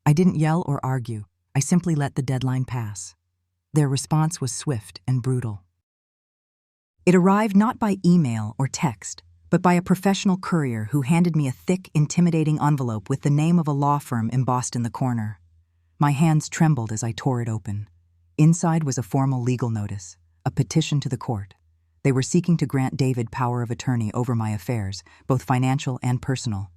Speaker 1: I didn't yell or argue. I simply let the deadline pass. Their response was swift and brutal. It arrived not by email or text, but by a professional courier who handed me a thick, intimidating envelope with the name of a law firm embossed in the corner. My hands trembled as I tore it open. Inside was a formal legal notice, a petition to the court. They were seeking to grant David power of attorney over my affairs, both financial and personal.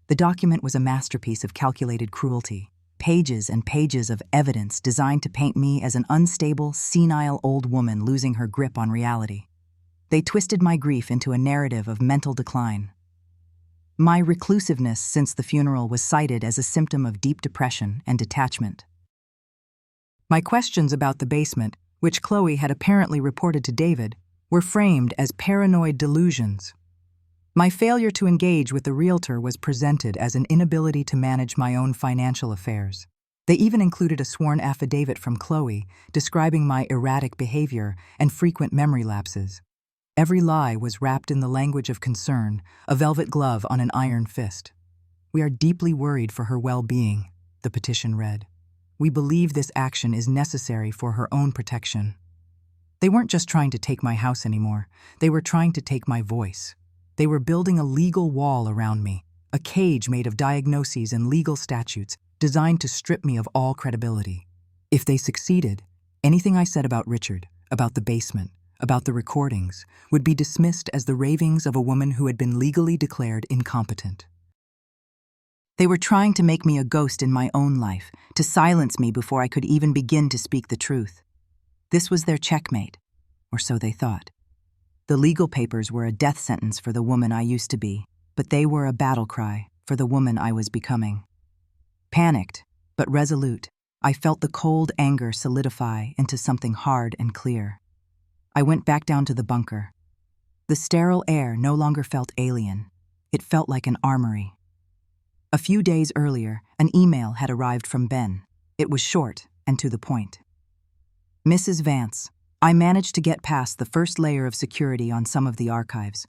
Speaker 1: The document was a masterpiece of calculated cruelty, pages and pages of evidence designed to paint me as an unstable, senile old woman losing her grip on reality. They twisted my grief into a narrative of mental decline. My reclusiveness since the funeral was cited as a symptom of deep depression and detachment. My questions about the basement, which Chloe had apparently reported to David, were framed as paranoid delusions. My failure to engage with the realtor was presented as an inability to manage my own financial affairs. They even included a sworn affidavit from Chloe describing my erratic behavior and frequent memory lapses. Every lie was wrapped in the language of concern, a velvet glove on an iron fist. "We are deeply worried for her well-being," the petition read. "We believe this action is necessary for her own protection." They weren't just trying to take my house anymore. They were trying to take my voice. They were building a legal wall around me, a cage made of diagnoses and legal statutes designed to strip me of all credibility. If they succeeded, anything I said about Richard, about the basement, about the recordings, would be dismissed as the ravings of a woman who had been legally declared incompetent. They were trying to make me a ghost in my own life, to silence me before I could even begin to speak the truth. This was their checkmate, or so they thought. The legal papers were a death sentence for the woman I used to be, but they were a battle cry for the woman I was becoming. Panicked, but resolute, I felt the cold anger solidify into something hard and clear. I went back down to the bunker. The sterile air no longer felt alien. It felt like an armory. A few days earlier, an email had arrived from Ben. It was short and to the point. "Mrs. Vance, I managed to get past the first layer of security on some of the archives.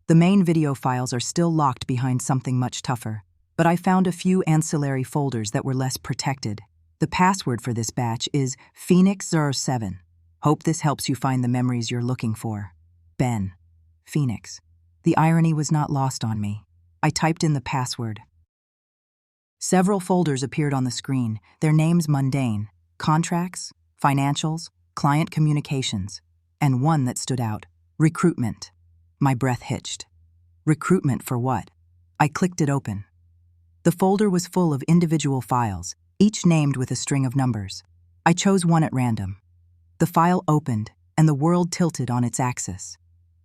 Speaker 1: The main video files are still locked behind something much tougher, but I found a few ancillary folders that were less protected. The password for this batch is Phoenix07. Hope this helps you find the memories you're looking for. Ben. Phoenix." The irony was not lost on me. I typed in the password. Several folders appeared on the screen, their names mundane: contracts, financials, client communications, and one that stood out: recruitment. My breath hitched. Recruitment for what? I clicked it open. The folder was full of individual files, each named with a string of numbers. I chose one at random. The file opened, and the world tilted on its axis.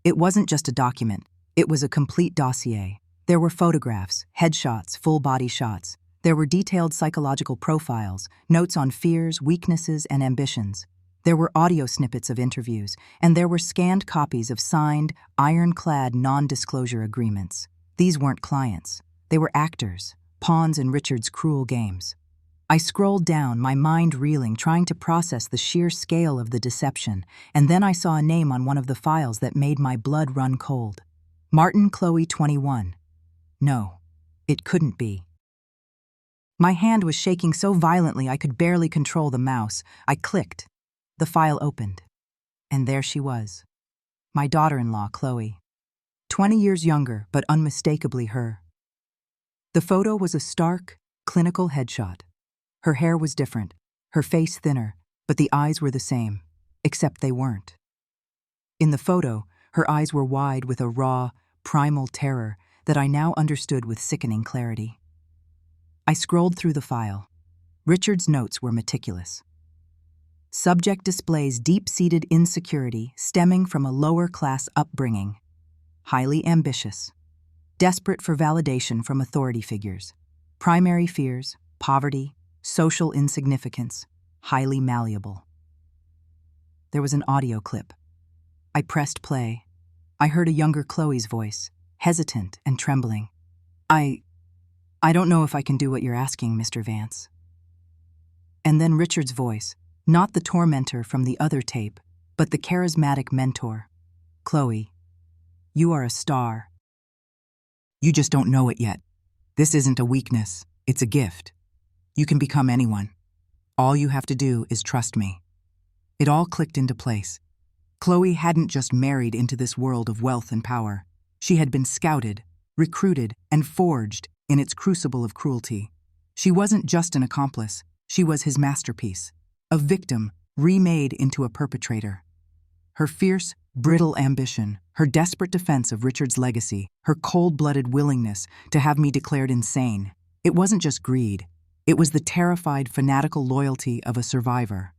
Speaker 1: It wasn't just a document. It was a complete dossier. There were photographs, headshots, full-body shots. There were detailed psychological profiles, notes on fears, weaknesses, and ambitions. There were audio snippets of interviews, and there were scanned copies of signed, ironclad non-disclosure agreements. These weren't clients. They were actors, pawns in Richard's cruel games. I scrolled down, my mind reeling, trying to process the sheer scale of the deception, and then I saw a name on one of the files that made my blood run cold. Martin Chloe 21. No, it couldn't be. My hand was shaking so violently I could barely control the mouse. I clicked. The file opened. And there she was. My daughter-in-law, Chloe. 20 years younger, but unmistakably her. The photo was a stark, clinical headshot. Her hair was different, her face thinner, but the eyes were the same, except they weren't. In the photo, her eyes were wide with a raw, primal terror that I now understood with sickening clarity. I scrolled through the file. Richard's notes were meticulous. Subject displays deep-seated insecurity stemming from a lower-class upbringing. Highly ambitious. Desperate for validation from authority figures. Primary fears, poverty, social insignificance, highly malleable. There was an audio clip. I pressed play. I heard a younger Chloe's voice, hesitant and trembling. I don't know if I can do what you're asking, Mr. Vance. And then Richard's voice, not the tormentor from the other tape, but the charismatic mentor. Chloe, you are a star. You just don't know it yet. This isn't a weakness, it's a gift. You can become anyone. All you have to do is trust me. It all clicked into place. Chloe hadn't just married into this world of wealth and power. She had been scouted, recruited, and forged in its crucible of cruelty. She wasn't just an accomplice, she was his masterpiece, a victim remade into a perpetrator. Her fierce, brittle ambition, her desperate defense of Richard's legacy, her cold-blooded willingness to have me declared insane. It wasn't just greed. It was the terrified, fanatical loyalty of a survivor.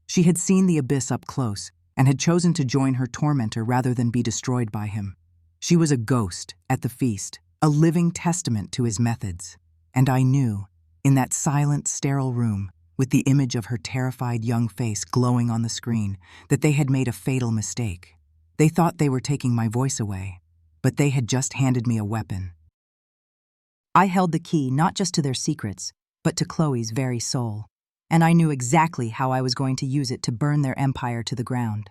Speaker 1: She had seen the abyss up close and had chosen to join her tormentor rather than be destroyed by him. She was a ghost at the feast, a living testament to his methods. And I knew, in that silent, sterile room, with the image of her terrified young face glowing on the screen, that they had made a fatal mistake. They thought they were taking my voice away, but they had just handed me a weapon. I held the key not just to their secrets, but to Chloe's very soul, and I knew exactly how I was going to use it to burn their empire to the ground.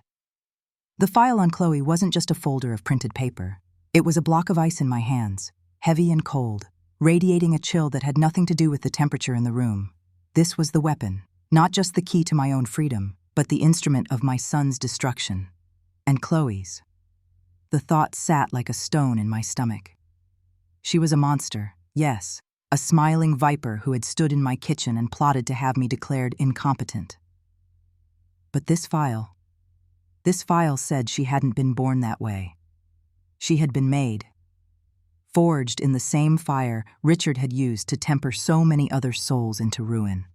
Speaker 1: The file on Chloe wasn't just a folder of printed paper. It was a block of ice in my hands, heavy and cold, radiating a chill that had nothing to do with the temperature in the room. This was the weapon, not just the key to my own freedom, but the instrument of my son's destruction. And Chloe's. The thought sat like a stone in my stomach. She was a monster, yes, a smiling viper who had stood in my kitchen and plotted to have me declared incompetent. But this file said she hadn't been born that way. She had been made, forged in the same fire Richard had used to temper so many other souls into ruin.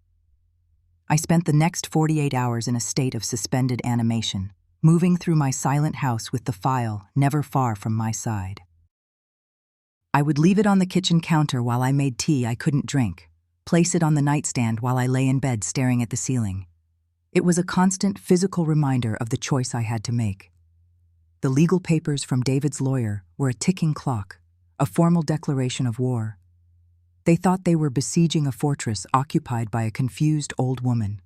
Speaker 1: I spent the next 48 hours in a state of suspended animation, moving through my silent house with the file never far from my side. I would leave it on the kitchen counter while I made tea I couldn't drink, place it on the nightstand while I lay in bed staring at the ceiling. It was a constant physical reminder of the choice I had to make. The legal papers from David's lawyer were a ticking clock, a formal declaration of war. They thought they were besieging a fortress occupied by a confused old woman.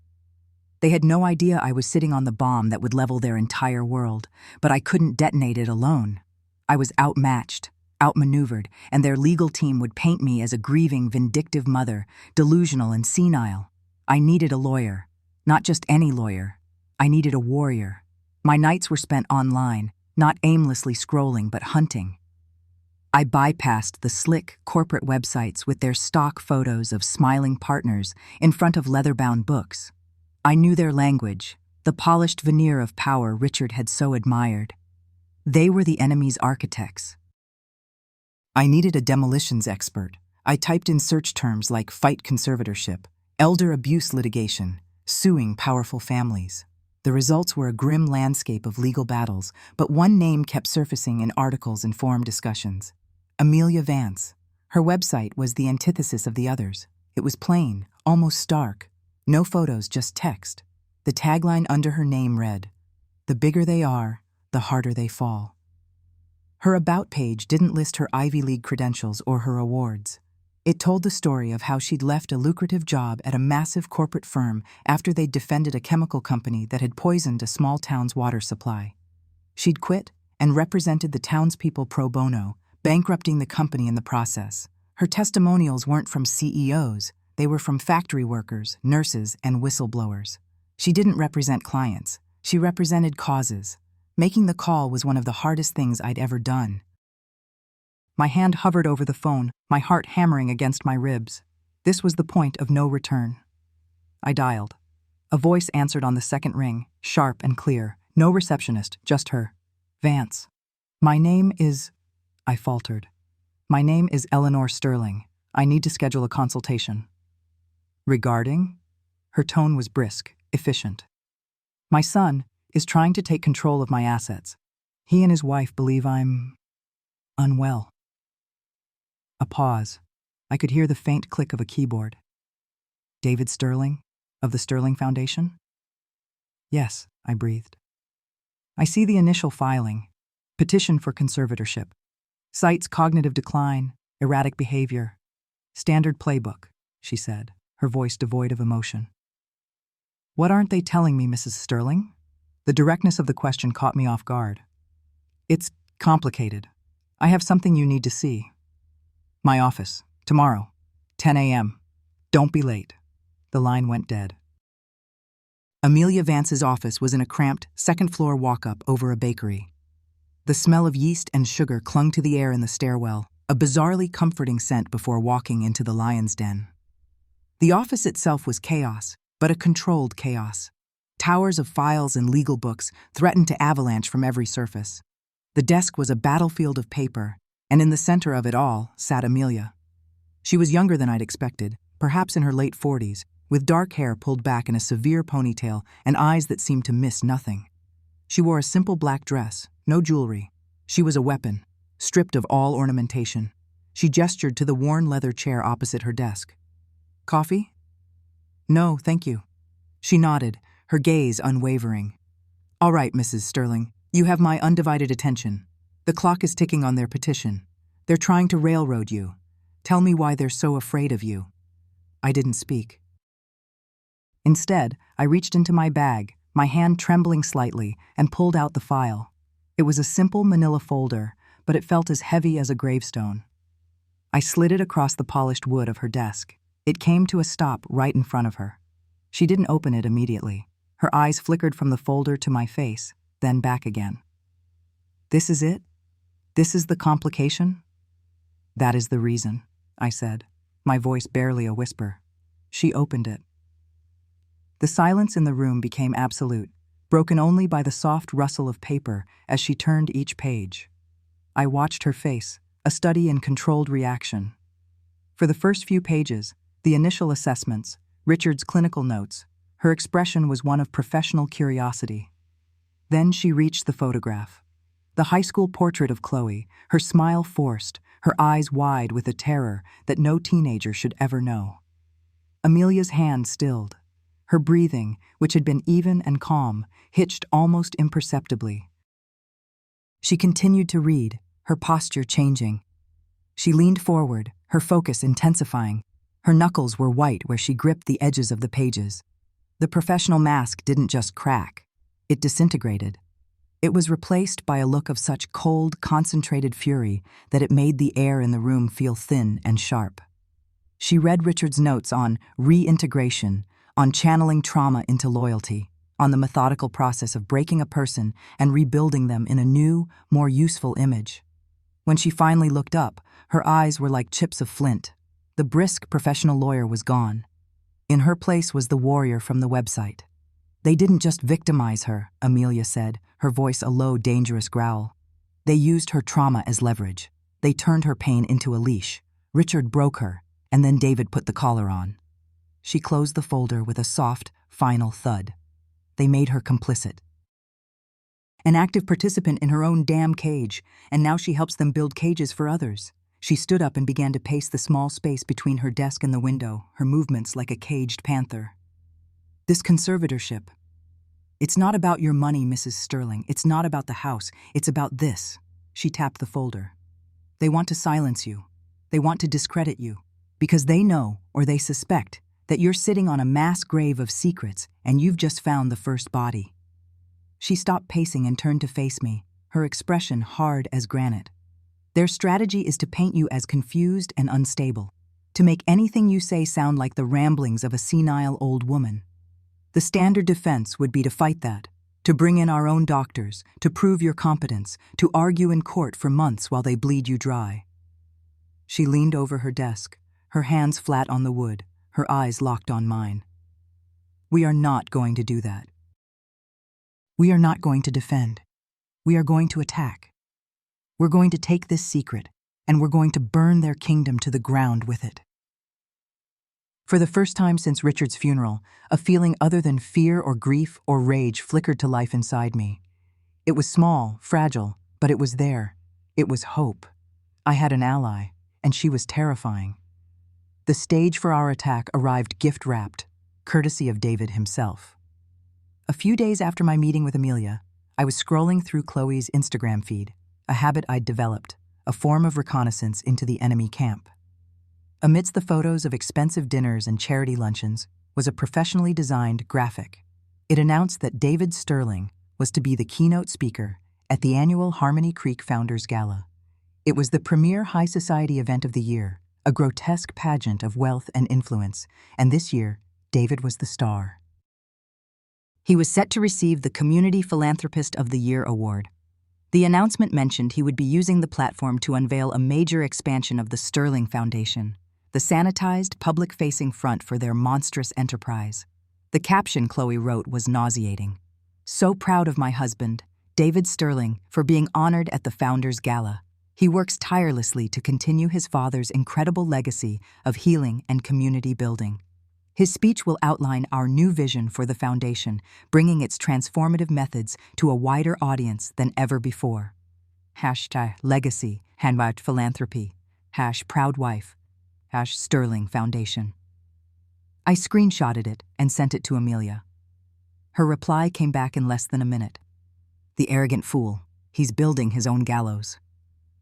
Speaker 1: They had no idea I was sitting on the bomb that would level their entire world, but I couldn't detonate it alone. I was outmatched, outmaneuvered, and their legal team would paint me as a grieving, vindictive mother, delusional and senile. I needed a lawyer. Not just any lawyer. I needed a warrior. My nights were spent online, not aimlessly scrolling, but hunting. I bypassed the slick corporate websites with their stock photos of smiling partners in front of leather-bound books. I knew their language, the polished veneer of power Richard had so admired. They were the enemy's architects. I needed a demolitions expert. I typed in search terms like fight conservatorship, elder abuse litigation, suing powerful families. The results were a grim landscape of legal battles, but one name kept surfacing in articles and forum discussions. Amelia Vance. Her website was the antithesis of the others. It was plain, almost stark. No photos, just text. The tagline under her name read, "The bigger they are, the harder they fall." Her About page didn't list her Ivy League credentials or her awards. It told the story of how she'd left a lucrative job at a massive corporate firm after they'd defended a chemical company that had poisoned a small town's water supply. She'd quit and represented the townspeople pro bono, bankrupting the company in the process. Her testimonials weren't from CEOs, they were from factory workers, nurses, and whistleblowers. She didn't represent clients, she represented causes. Making the call was one of the hardest things I'd ever done. My hand hovered over the phone, my heart hammering against my ribs. This was the point of no return. I dialed. A voice answered on the second ring, sharp and clear. No receptionist, just her. Vance. My name is... I faltered. My name is Eleanor Sterling. I need to schedule a consultation. Regarding? Her tone was brisk, efficient. My son is trying to take control of my assets. He and his wife believe I'm... unwell. A pause. I could hear the faint click of a keyboard. David Sterling, of the Sterling Foundation? Yes, I breathed. I see the initial filing. Petition for conservatorship. Cites cognitive decline, erratic behavior. Standard playbook, she said, her voice devoid of emotion. What aren't they telling me, Mrs. Sterling? The directness of the question caught me off guard. It's complicated. I have something you need to see. My office, tomorrow, 10 a.m. Don't be late. The line went dead. Amelia Vance's office was in a cramped, second-floor walk-up over a bakery. The smell of yeast and sugar clung to the air in the stairwell, a bizarrely comforting scent before walking into the lion's den. The office itself was chaos, but a controlled chaos. Towers of files and legal books threatened to avalanche from every surface. The desk was a battlefield of paper, and in the center of it all sat Amelia. She was younger than I'd expected, perhaps in her late 40s, with dark hair pulled back in a severe ponytail and eyes that seemed to miss nothing. She wore a simple black dress, no jewelry. She was a weapon, stripped of all ornamentation. She gestured to the worn leather chair opposite her desk. Coffee? No, thank you. She nodded, her gaze unwavering. All right, Mrs. Sterling, you have my undivided attention. The clock is ticking on their petition. They're trying to railroad you. Tell me why they're so afraid of you. I didn't speak. Instead, I reached into my bag, my hand trembling slightly, and pulled out the file. It was a simple manila folder, but it felt as heavy as a gravestone. I slid it across the polished wood of her desk. It came to a stop right in front of her. She didn't open it immediately. Her eyes flickered from the folder to my face, then back again. This is it? This is the complication? That is the reason, I said, my voice barely a whisper. She opened it. The silence in the room became absolute, broken only by the soft rustle of paper as she turned each page. I watched her face, a study in controlled reaction. For the first few pages, the initial assessments, Richard's clinical notes, her expression was one of professional curiosity. Then she reached the photograph. The high school portrait of Chloe, her smile forced, her eyes wide with a terror that no teenager should ever know. Amelia's hand stilled. Her breathing, which had been even and calm, hitched almost imperceptibly. She continued to read, her posture changing. She leaned forward, her focus intensifying. Her knuckles were white where she gripped the edges of the pages. The professional mask didn't just crack. It disintegrated. It was replaced by a look of such cold, concentrated fury that it made the air in the room feel thin and sharp. She read Richard's notes on reintegration, on channeling trauma into loyalty, on the methodical process of breaking a person and rebuilding them in a new, more useful image. When she finally looked up, her eyes were like chips of flint. The brisk professional lawyer was gone. In her place was the warrior from the website. They didn't just victimize her, Amelia said, her voice a low, dangerous growl. They used her trauma as leverage. They turned her pain into a leash. Richard broke her, and then David put the collar on. She closed the folder with a soft, final thud. They made her complicit. An active participant in her own damn cage, and now she helps them build cages for others. She stood up and began to pace the small space between her desk and the window, her movements like a caged panther. This conservatorship. It's not about your money, Mrs. Sterling. It's not about the house. It's about this. She tapped the folder. They want to silence you. They want to discredit you. Because they know, or they suspect, that you're sitting on a mass grave of secrets and you've just found the first body. She stopped pacing and turned to face me, her expression hard as granite. Their strategy is to paint you as confused and unstable, to make anything you say sound like the ramblings of a senile old woman. The standard defense would be to fight that, to bring in our own doctors, to prove your competence, to argue in court for months while they bleed you dry. She leaned over her desk, her hands flat on the wood, her eyes locked on mine. We are not going to do that. We are not going to defend. We are going to attack. We're going to take this secret, and we're going to burn their kingdom to the ground with it. For the first time since Richard's funeral, a feeling other than fear or grief or rage flickered to life inside me. It was small, fragile, but it was there. It was hope. I had an ally, and she was terrifying. The stage for our attack arrived gift-wrapped, courtesy of David himself. A few days after my meeting with Amelia, I was scrolling through Chloe's Instagram feed, a habit I'd developed, a form of reconnaissance into the enemy camp. Amidst the photos of expensive dinners and charity luncheons was a professionally designed graphic. It announced that David Sterling was to be the keynote speaker at the annual Harmony Creek Founders Gala. It was the premier high society event of the year, a grotesque pageant of wealth and influence, and this year, David was the star. He was set to receive the Community Philanthropist of the Year award. The announcement mentioned he would be using the platform to unveil a major expansion of the Sterling Foundation, the sanitized, public-facing front for their monstrous enterprise. The caption Chloe wrote was nauseating. "So proud of my husband, David Sterling, for being honored at the Founders Gala. He works tirelessly to continue his father's incredible legacy of healing and community building. His speech will outline our new vision for the foundation, bringing its transformative methods to a wider audience than ever before. #legacy, #philanthropy, #proudwife, #Sterling Foundation." I screenshotted it and sent it to Amelia. Her reply came back in less than a minute. "The arrogant fool, he's building his own gallows."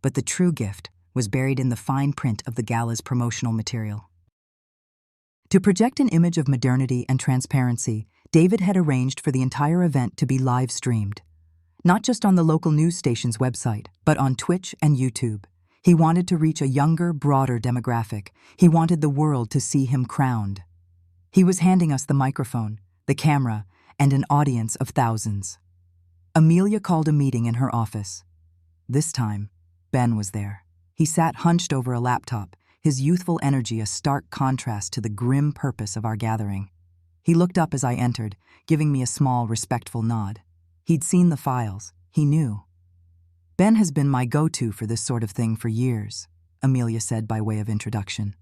Speaker 1: But the true gift was buried in the fine print of the gala's promotional material. To project an image of modernity and transparency, David had arranged for the entire event to be live-streamed. Not just on the local news station's website, but on Twitch and YouTube. He wanted to reach a younger, broader demographic. He wanted the world to see him crowned. He was handing us the microphone, the camera, and an audience of thousands. Amelia called a meeting in her office. This time, Ben was there. He sat hunched over a laptop, his youthful energy a stark contrast to the grim purpose of our gathering. He looked up as I entered, giving me a small, respectful nod. He'd seen the files. He knew. "Ben has been my go-to for this sort of thing for years," Amelia said by way of introduction.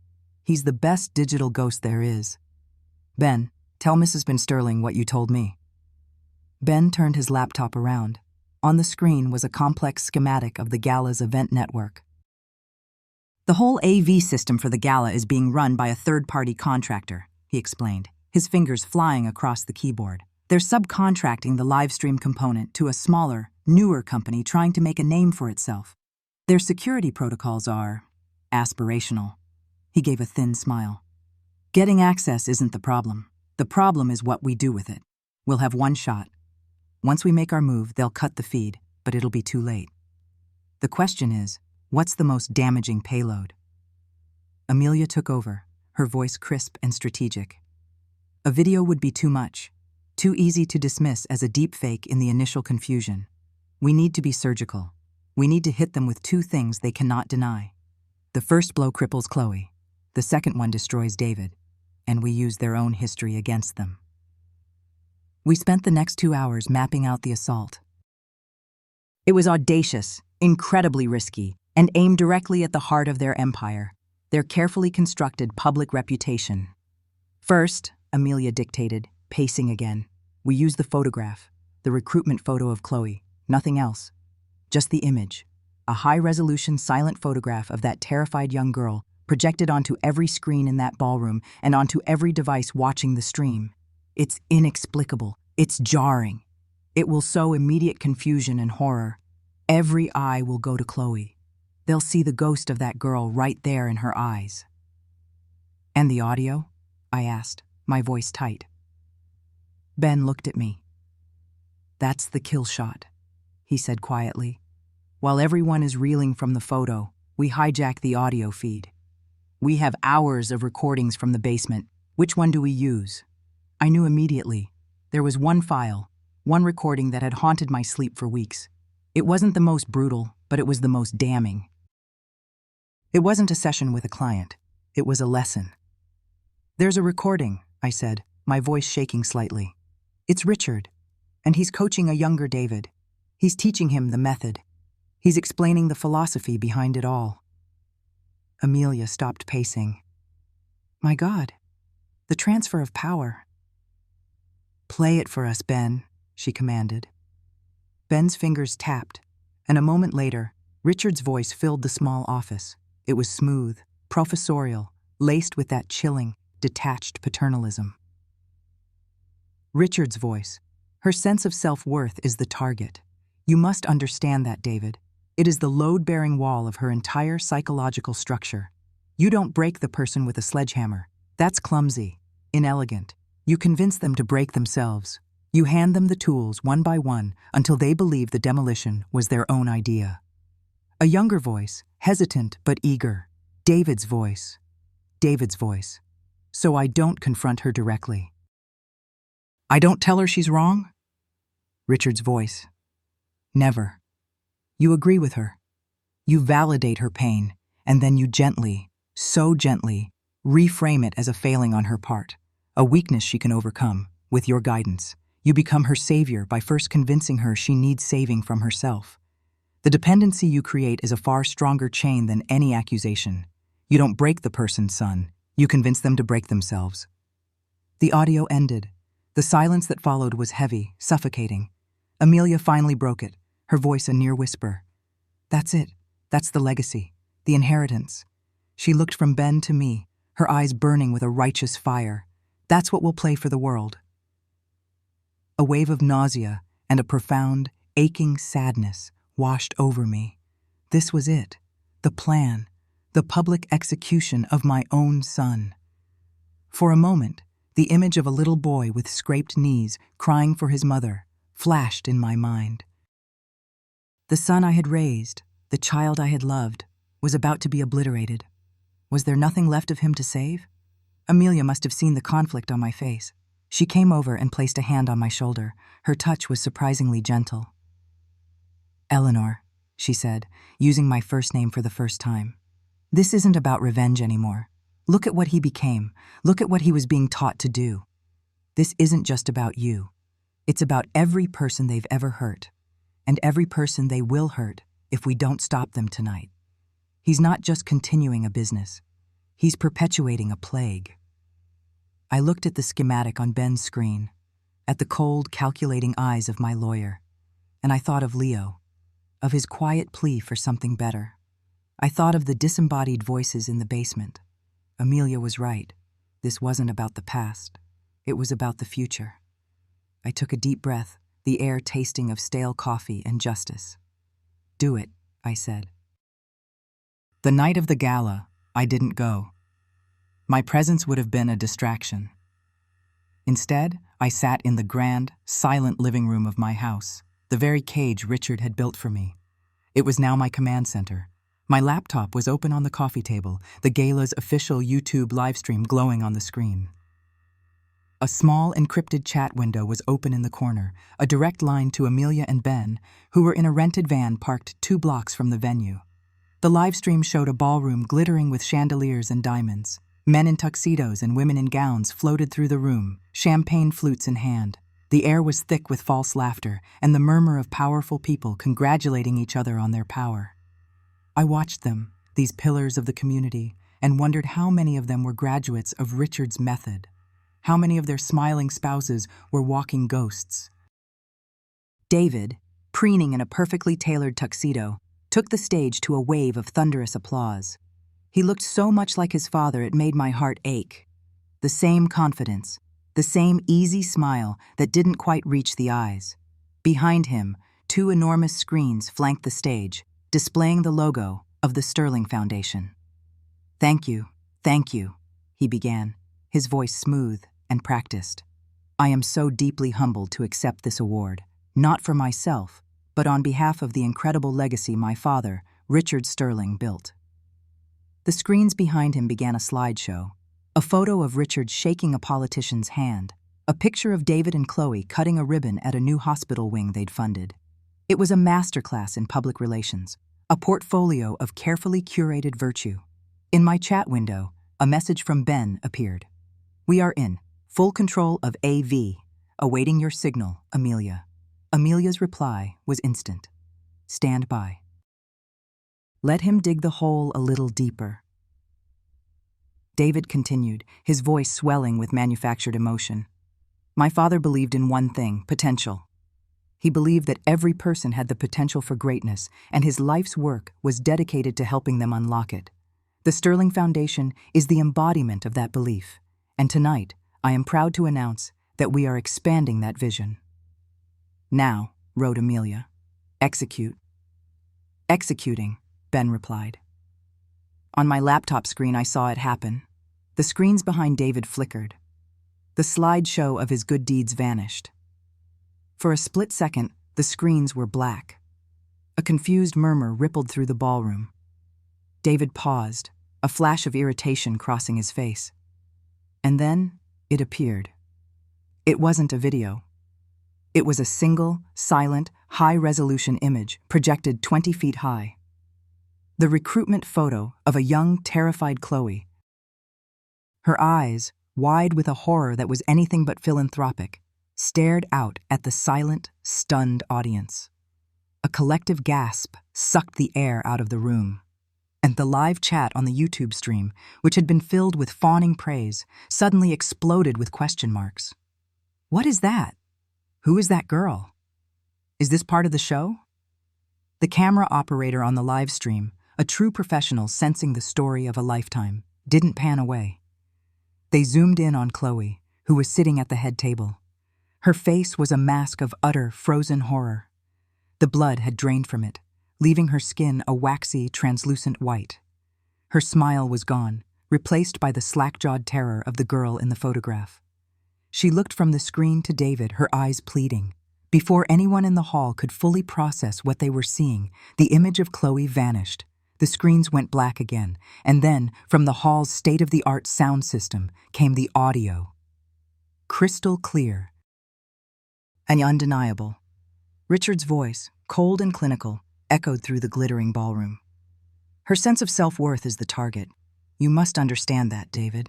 Speaker 1: "He's the best digital ghost there is. Ben, tell Mrs. Van Sterling what you told me." Ben turned his laptop around. On the screen was a complex schematic of the gala's event network. "The whole AV system for the gala is being run by a third-party contractor," he explained, his fingers flying across the keyboard. "They're subcontracting the livestream component to a smaller, newer company trying to make a name for itself. Their security protocols are aspirational." He gave a thin smile. "Getting access isn't the problem. The problem is what we do with it. We'll have one shot. Once we make our move, they'll cut the feed, but it'll be too late. The question is, what's the most damaging payload?" Amelia took over, her voice crisp and strategic. "A video would be too much, too easy to dismiss as a deepfake in the initial confusion. We need to be surgical. We need to hit them with two things they cannot deny. The first blow cripples Chloe. The second one destroys David, and we use their own history against them." We spent the next 2 hours mapping out the assault. It was audacious, incredibly risky, and aimed directly at the heart of their empire, their carefully constructed public reputation. "First," Amelia dictated, pacing again, "we used the photograph, the recruitment photo of Chloe, nothing else. Just the image, a high-resolution silent photograph of that terrified young girl projected onto every screen in that ballroom and onto every device watching the stream. It's inexplicable. It's jarring. It will sow immediate confusion and horror. Every eye will go to Chloe. They'll see the ghost of that girl right there in her eyes. And the audio? I asked, my voice tight. Ben looked at me. That's the kill shot, he said quietly. While everyone is reeling from the photo, we hijack the audio feed. We have hours of recordings from the basement. Which one do we use? I knew immediately. There was one file, one recording that had haunted my sleep for weeks. It wasn't the most brutal, but it was the most damning. It wasn't a session with a client. It was a lesson. There's a recording, I said, my voice shaking slightly. It's Richard, and he's coaching a younger David. He's teaching him the method. He's explaining the philosophy behind it all. Amelia stopped pacing. My God, the transfer of power. Play it for us, Ben, she commanded. Ben's fingers tapped, and a moment later, Richard's voice filled the small office. It was smooth, professorial, laced with that chilling, detached paternalism. Richard's voice. Her sense of self-worth is the target. You must understand that, David. It is the load-bearing wall of her entire psychological structure. You don't break the person with a sledgehammer. That's clumsy, inelegant. You convince them to break themselves. You hand them the tools one by one until they believe the demolition was their own idea. A younger voice, hesitant but eager. David's voice. David's voice. So I don't confront her directly. I don't tell her she's wrong? Richard's voice. Never. You agree with her. You validate her pain, and then you gently, so gently, reframe it as a failing on her part, a weakness she can overcome, with your guidance. You become her savior by first convincing her she needs saving from herself. The dependency you create is a far stronger chain than any accusation. You don't break the person, son. You convince them to break themselves. The audio ended. The silence that followed was heavy, suffocating. Amelia finally broke it, her voice a near whisper. That's it. That's the legacy, the inheritance. She looked from Ben to me, her eyes burning with a righteous fire. That's what we'll play for the world. A wave of nausea and a profound, aching sadness washed over me. This was it, the plan, the public execution of my own son. For a moment, the image of a little boy with scraped knees crying for his mother flashed in my mind. The son I had raised, the child I had loved, was about to be obliterated. Was there nothing left of him to save? Amelia must have seen the conflict on my face. She came over and placed a hand on my shoulder. Her touch was surprisingly gentle. Eleanor, she said, using my first name for the first time. This isn't about revenge anymore. Look at what he became. Look at what he was being taught to do. This isn't just about you. It's about every person they've ever hurt, and every person they will hurt if we don't stop them tonight. He's not just continuing a business. He's perpetuating a plague. I looked at the schematic on Ben's screen, at the cold, calculating eyes of my lawyer, and I thought of Leo, of his quiet plea for something better. I thought of the disembodied voices in the basement. Amelia was right. This wasn't about the past. It was about the future. I took a deep breath, the air tasting of stale coffee and justice. Do it, I said. The night of the gala, I didn't go. My presence would have been a distraction. Instead, I sat in the grand, silent living room of my house, the very cage Richard had built for me. It was now my command center. My laptop was open on the coffee table, the gala's official YouTube livestream glowing on the screen. A small encrypted chat window was open in the corner, a direct line to Amelia and Ben, who were in a rented van parked 2 blocks from the venue. The livestream showed a ballroom glittering with chandeliers and diamonds. Men in tuxedos and women in gowns floated through the room, champagne flutes in hand. The air was thick with false laughter and the murmur of powerful people congratulating each other on their power. I watched them, these pillars of the community, and wondered how many of them were graduates of Richard's method. How many of their smiling spouses were walking ghosts. David, preening in a perfectly tailored tuxedo, took the stage to a wave of thunderous applause. He looked so much like his father it made my heart ache. The same confidence, the same easy smile that didn't quite reach the eyes. Behind him, Two enormous screens flanked the stage, displaying the logo of the Sterling Foundation. Thank you, he began, his voice smooth and practiced. I am so deeply humbled to accept this award, not for myself, but on behalf of the incredible legacy my father, Richard Sterling, built. The screens behind him began a slideshow, a photo of Richard shaking a politician's hand, a picture of David and Chloe cutting a ribbon at a new hospital wing they'd funded. It was a masterclass in public relations, a portfolio of carefully curated virtue. In my chat window, a message from Ben appeared. We are in full control of AV, awaiting your signal, Amelia. Amelia's reply was instant. Stand by. Let him dig the hole a little deeper. David continued, his voice swelling with manufactured emotion. My father believed in one thing, potential. He believed that every person had the potential for greatness, and his life's work was dedicated to helping them unlock it. The Sterling Foundation is the embodiment of that belief, and tonight I am proud to announce that we are expanding that vision. Now, wrote Amelia. Execute. Executing, Ben replied. On my laptop screen I saw it happen. The screens behind David flickered. The slideshow of his good deeds vanished. For a split second, the screens were black. A confused murmur rippled through the ballroom. David paused, a flash of irritation crossing his face. And then it appeared. It wasn't a video. It was a single, silent, high-resolution image projected 20 feet high. The recruitment photo of a young, terrified Chloe. Her eyes, wide with a horror that was anything but philanthropic, stared out at the silent, stunned audience. A collective gasp sucked the air out of the room, and the live chat on the YouTube stream, which had been filled with fawning praise, suddenly exploded with question marks. What is that? Who is that girl? Is this part of the show? The camera operator on the live stream, a true professional sensing the story of a lifetime, didn't pan away. They zoomed in on Chloe, who was sitting at the head table. Her face was a mask of utter, frozen horror. The blood had drained from it, leaving her skin a waxy, translucent white. Her smile was gone, replaced by the slack-jawed terror of the girl in the photograph. She looked from the screen to David, her eyes pleading. Before anyone in the hall could fully process what they were seeing, the image of Chloe vanished. The screens went black again, and then, from the hall's state-of-the-art sound system, came the audio. Crystal clear and undeniable. Richard's voice, cold and clinical, echoed through the glittering ballroom. Her sense of self-worth is the target. You must understand that, David.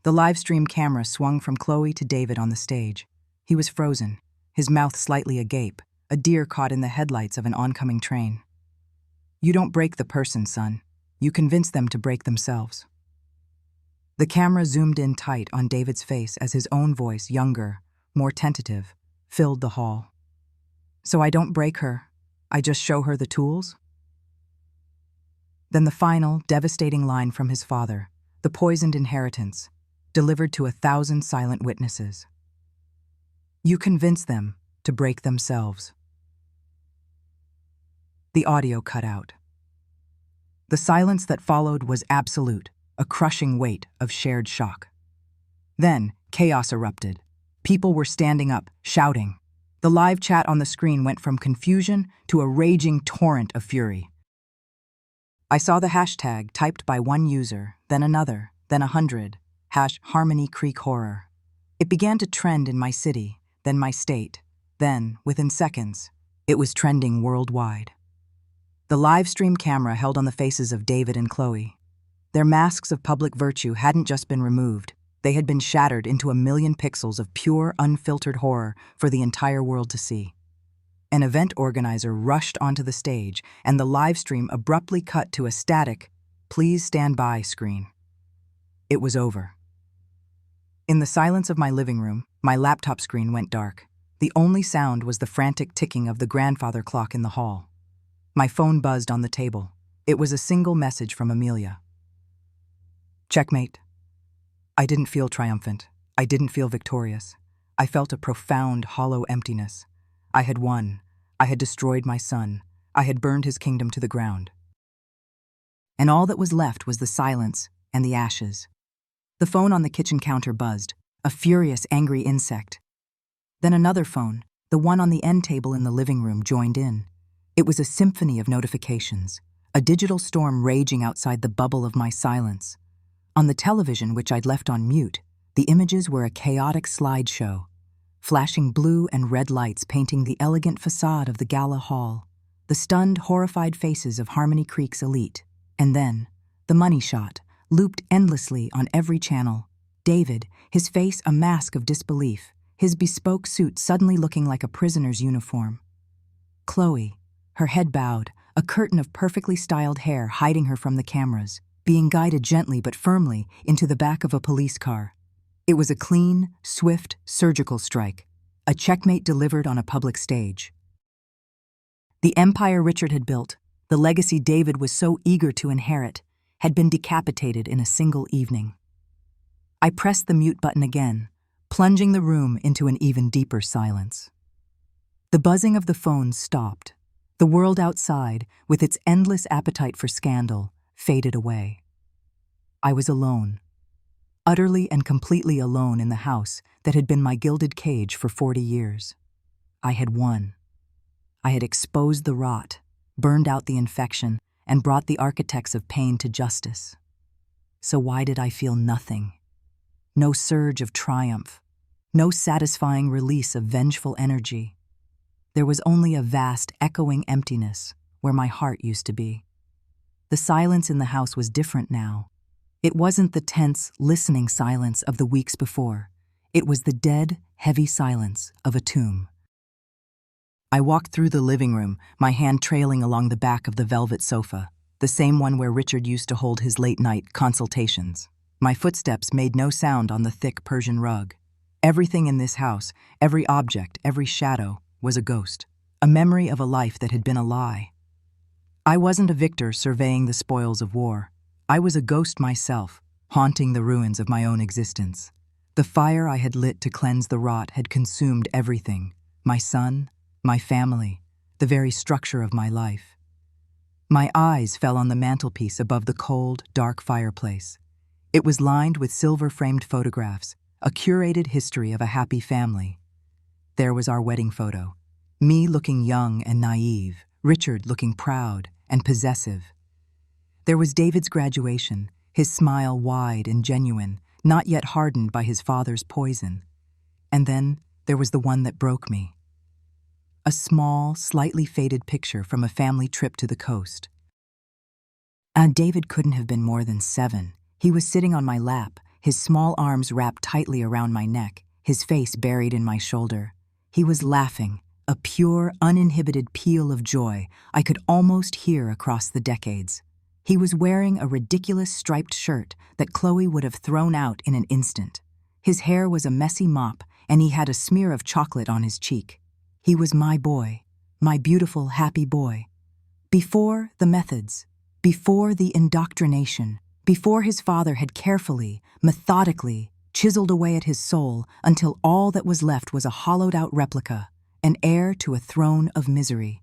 Speaker 1: The live-stream camera swung from Chloe to David on the stage. He was frozen, his mouth slightly agape, a deer caught in the headlights of an oncoming train. You don't break the person, son. You convince them to break themselves. The camera zoomed in tight on David's face as his own voice, younger, more tentative, filled the hall. So I don't break her. I just show her the tools? Then the final, devastating line from his father, the poisoned inheritance, delivered to 1,000 silent witnesses. You convince them to break themselves. The audio cut out. The silence that followed was absolute, a crushing weight of shared shock. Then, chaos erupted. People were standing up, shouting. The live chat on the screen went from confusion to a raging torrent of fury. I saw the hashtag typed by one user, then another, then 100, #Harmony Creek Horror. It began to trend in my city, then my state, then, within seconds, it was trending worldwide. The live stream camera held on the faces of David and Chloe. Their masks of public virtue hadn't just been removed, they had been shattered into 1,000,000 pixels of pure, unfiltered horror for the entire world to see. An event organizer rushed onto the stage, and the live stream abruptly cut to a static, "Please stand by" screen. It was over. In the silence of my living room, my laptop screen went dark. The only sound was the frantic ticking of the grandfather clock in the hall. My phone buzzed on the table. It was a single message from Amelia. Checkmate. I didn't feel triumphant. I didn't feel victorious. I felt a profound, hollow emptiness. I had won. I had destroyed my son. I had burned his kingdom to the ground. And all that was left was the silence and the ashes. The phone on the kitchen counter buzzed, a furious, angry insect. Then another phone, the one on the end table in the living room, joined in. It was a symphony of notifications, a digital storm raging outside the bubble of my silence. On the television, which I'd left on mute, the images were a chaotic slideshow, flashing blue and red lights painting the elegant facade of the gala hall, the stunned, horrified faces of Harmony Creek's elite. And then, the money shot, looped endlessly on every channel. David, his face a mask of disbelief, his bespoke suit suddenly looking like a prisoner's uniform. Chloe, her head bowed, a curtain of perfectly styled hair hiding her from the cameras, being guided gently but firmly into the back of a police car. It was a clean, swift, surgical strike, a checkmate delivered on a public stage. The empire Richard had built, the legacy David was so eager to inherit, had been decapitated in a single evening. I pressed the mute button again, plunging the room into an even deeper silence. The buzzing of the phone stopped. The world outside, with its endless appetite for scandal, faded away. I was alone, utterly and completely alone in the house that had been my gilded cage for 40 years. I had won. I had exposed the rot, burned out the infection, and brought the architects of pain to justice. So why did I feel nothing? No surge of triumph, no satisfying release of vengeful energy. There was only a vast, echoing emptiness where my heart used to be. The silence in the house was different now. It wasn't the tense, listening silence of the weeks before. It was the dead, heavy silence of a tomb. I walked through the living room, my hand trailing along the back of the velvet sofa, the same one where Richard used to hold his late-night consultations. My footsteps made no sound on the thick Persian rug. Everything in this house, every object, every shadow, was a ghost, a memory of a life that had been a lie. I wasn't a victor surveying the spoils of war. I was a ghost myself, haunting the ruins of my own existence. The fire I had lit to cleanse the rot had consumed everything, my son, my family, the very structure of my life. My eyes fell on the mantelpiece above the cold, dark fireplace. It was lined with silver-framed photographs, a curated history of a happy family. There was our wedding photo, me looking young and naive, Richard looking proud and possessive. There was David's graduation, his smile wide and genuine, not yet hardened by his father's poison. And then there was the one that broke me. A small, slightly faded picture from a family trip to the coast. David couldn't have been more than 7. He was sitting on my lap, his small arms wrapped tightly around my neck, his face buried in my shoulder. He was laughing, a pure, uninhibited peal of joy I could almost hear across the decades. He was wearing a ridiculous striped shirt that Chloe would have thrown out in an instant. His hair was a messy mop, and he had a smear of chocolate on his cheek. He was my boy, my beautiful, happy boy. Before the methods, before the indoctrination, before his father had carefully, methodically, chiseled away at his soul until all that was left was a hollowed-out replica, an heir to a throne of misery.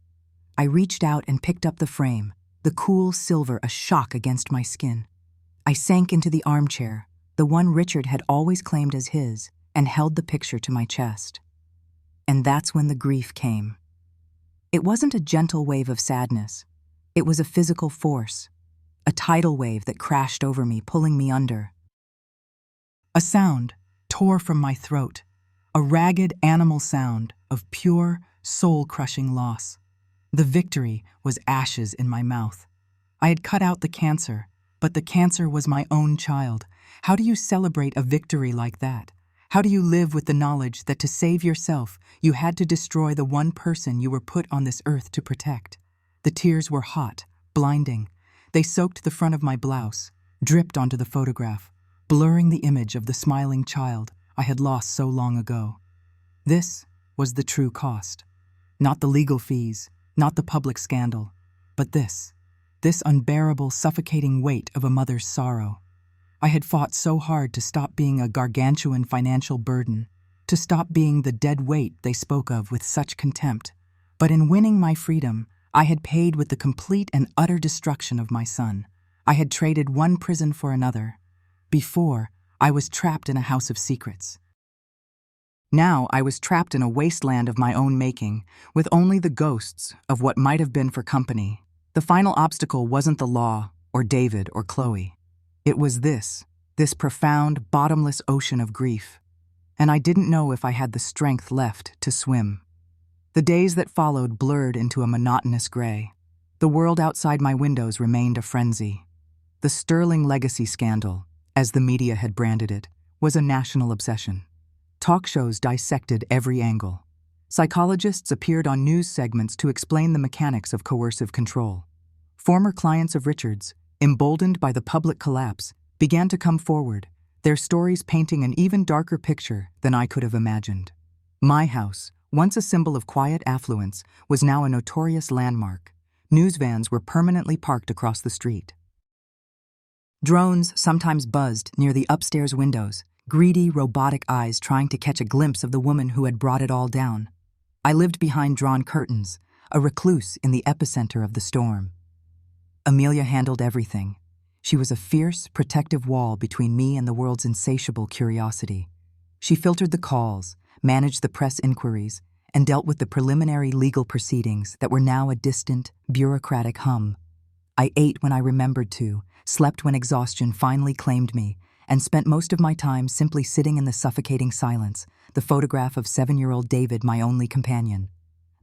Speaker 1: I reached out and picked up the frame, the cool silver a shock against my skin. I sank into the armchair, the one Richard had always claimed as his, and held the picture to my chest. And that's when the grief came. It wasn't a gentle wave of sadness. It was a physical force, a tidal wave that crashed over me, pulling me under. A sound tore from my throat, a ragged animal sound of pure, soul-crushing loss. The victory was ashes in my mouth. I had cut out the cancer, but the cancer was my own child. How do you celebrate a victory like that? How do you live with the knowledge that to save yourself, you had to destroy the one person you were put on this earth to protect? The tears were hot, blinding. They soaked the front of my blouse, dripped onto the photograph, blurring the image of the smiling child I had lost so long ago. This was the true cost. Not the legal fees, not the public scandal, but this unbearable, suffocating weight of a mother's sorrow. I had fought so hard to stop being a gargantuan financial burden, to stop being the dead weight they spoke of with such contempt. But in winning my freedom, I had paid with the complete and utter destruction of my son. I had traded one prison for another. Before, I was trapped in a house of secrets. Now I was trapped in a wasteland of my own making, with only the ghosts of what might have been for company. The final obstacle wasn't the law, or David, or Chloe. It was this profound, bottomless ocean of grief. And I didn't know if I had the strength left to swim. The days that followed blurred into a monotonous gray. The world outside my windows remained a frenzy. The Sterling Legacy scandal, as the media had branded it, was a national obsession. Talk shows dissected every angle. Psychologists appeared on news segments to explain the mechanics of coercive control. Former clients of Richard's, emboldened by the public collapse, began to come forward, their stories painting an even darker picture than I could have imagined. My house, once a symbol of quiet affluence, was now a notorious landmark. News vans were permanently parked across the street. Drones sometimes buzzed near the upstairs windows, greedy, robotic eyes trying to catch a glimpse of the woman who had brought it all down. I lived behind drawn curtains, a recluse in the epicenter of the storm. Amelia handled everything. She was a fierce, protective wall between me and the world's insatiable curiosity. She filtered the calls, managed the press inquiries, and dealt with the preliminary legal proceedings that were now a distant, bureaucratic hum. I ate when I remembered to, slept when exhaustion finally claimed me, and spent most of my time simply sitting in the suffocating silence, the photograph of 7-year-old David my only companion.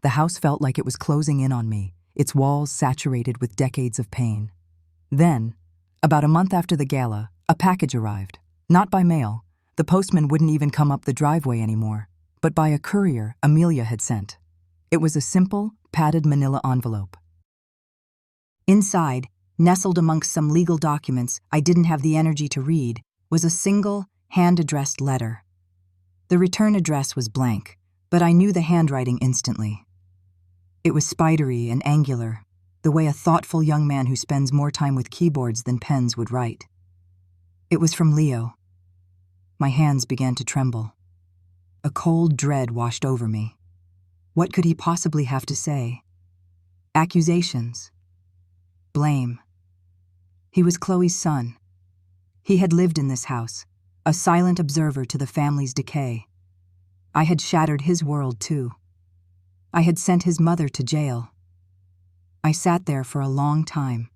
Speaker 1: The house felt like it was closing in on me, its walls saturated with decades of pain. Then, about a month after the gala, a package arrived. Not by mail. The postman wouldn't even come up the driveway anymore, but by a courier Amelia had sent. It was a simple, padded manila envelope. Inside, nestled amongst some legal documents I didn't have the energy to read, was a single, hand-addressed letter. The return address was blank, but I knew the handwriting instantly. It was spidery and angular, the way a thoughtful young man who spends more time with keyboards than pens would write. It was from Leo. My hands began to tremble. A cold dread washed over me. What could he possibly have to say? Accusations. Blame. He was Chloe's son. He had lived in this house, a silent observer to the family's decay. I had shattered his world, too. I had sent his mother to jail. I sat there for a long time,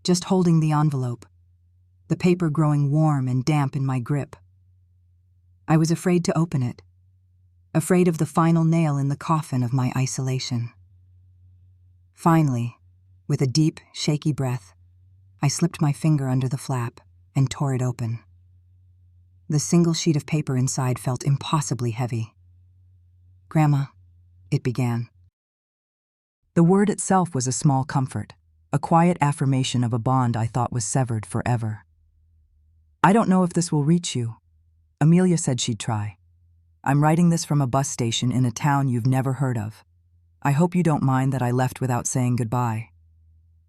Speaker 1: just holding the envelope, the paper growing warm and damp in my grip. I was afraid to open it, afraid of the final nail in the coffin of my isolation. Finally, with a deep, shaky breath, I slipped my finger under the flap and tore it open. The single sheet of paper inside felt impossibly heavy. "Grandma," it began. The word itself was a small comfort, a quiet affirmation of a bond I thought was severed forever. "I don't know if this will reach you." Amelia said she'd try. "I'm writing this from a bus station in a town you've never heard of. I hope you don't mind that I left without saying goodbye.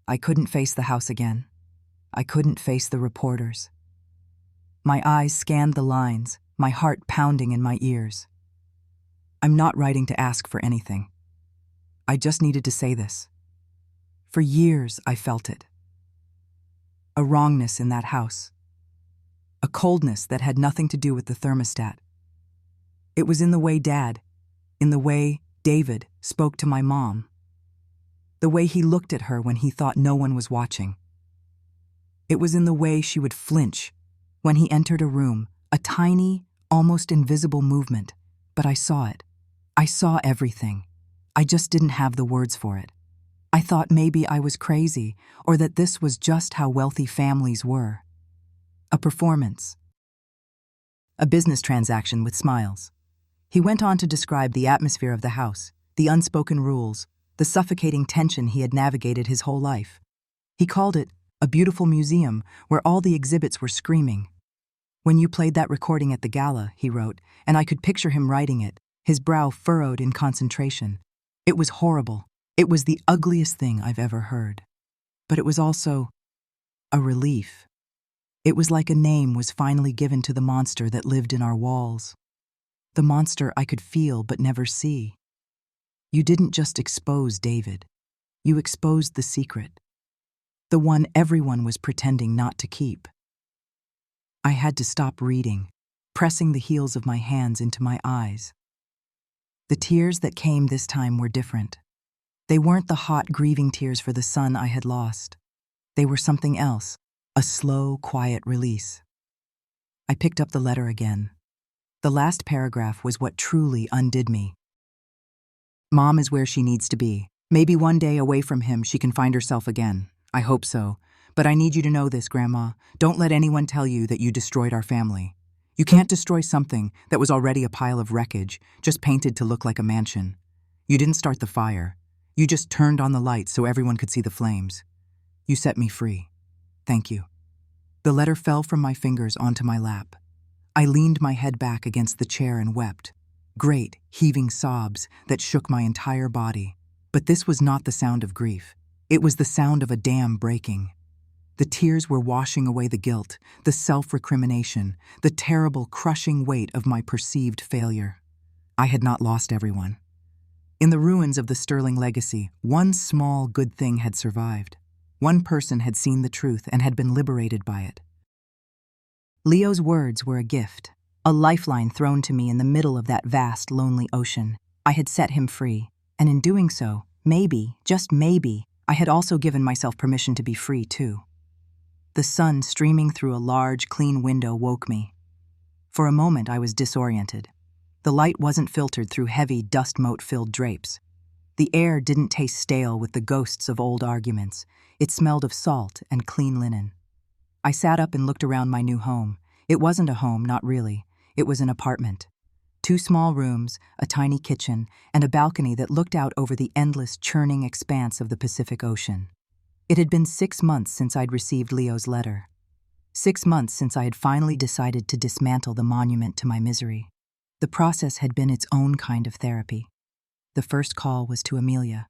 Speaker 1: I couldn't face the house again. I couldn't face the reporters." My eyes scanned the lines, my heart pounding in my ears. I'm not writing to ask for anything. I just needed to say this. For years, I felt it. A wrongness in that house. A coldness that had nothing to do with the thermostat. It was in the way Dad, in the way David spoke to my mom. The way he looked at her when he thought no one was watching. It was in the way she would flinch when he entered a room, a tiny, almost invisible movement, but I saw it. I saw everything. I just didn't have the words for it. I thought maybe I was crazy, or that this was just how wealthy families were. A performance. A business transaction with smiles. He went on to describe the atmosphere of the house, the unspoken rules, the suffocating tension he had navigated his whole life. He called it a beautiful museum where all the exhibits were screaming. "When you played that recording at the gala," he wrote, and I could picture him writing it, his brow furrowed in concentration. "It was horrible. It was the ugliest thing I've ever heard. But it was also a relief. It was like a name was finally given to the monster that lived in our walls. The monster I could feel but never see. You didn't just expose David. You exposed the secret. The one everyone was pretending not to keep. I had to stop reading, pressing the heels of my hands into my eyes. The tears that came this time were different. They weren't the hot, grieving tears for the son I had lost. They were something else, a slow, quiet release. I picked up the letter again. The last paragraph was what truly undid me. Mom is where she needs to be. Maybe one day away from him she can find herself again. I hope so. But I need you to know this, Grandma. Don't let anyone tell you that you destroyed our family. You can't destroy something that was already a pile of wreckage, just painted to look like a mansion. You didn't start the fire. You just turned on the lights so everyone could see the flames. You set me free. Thank you. The letter fell from my fingers onto my lap. I leaned my head back against the chair and wept. Great, heaving sobs that shook my entire body. But this was not the sound of grief. It was the sound of a dam breaking. The tears were washing away the guilt, the self-recrimination, the terrible, crushing weight of my perceived failure. I had not lost everyone. In the ruins of the Sterling legacy, one small good thing had survived. One person had seen the truth and had been liberated by it. Leo's words were a gift, a lifeline thrown to me in the middle of that vast, lonely ocean. I had set him free, and in doing so, maybe, just maybe, I had also given myself permission to be free too. The sun streaming through a large, clean window woke me. For a moment I was disoriented. The light wasn't filtered through heavy, dust-mote-filled drapes. The air didn't taste stale with the ghosts of old arguments. It smelled of salt and clean linen. I sat up and looked around my new home. It wasn't a home, not really. It was an apartment. 2 small rooms, a tiny kitchen, and a balcony that looked out over the endless, churning expanse of the Pacific Ocean. It had been 6 months since I'd received Leo's letter. 6 months since I had finally decided to dismantle the monument to my misery. The process had been its own kind of therapy. The first call was to Amelia.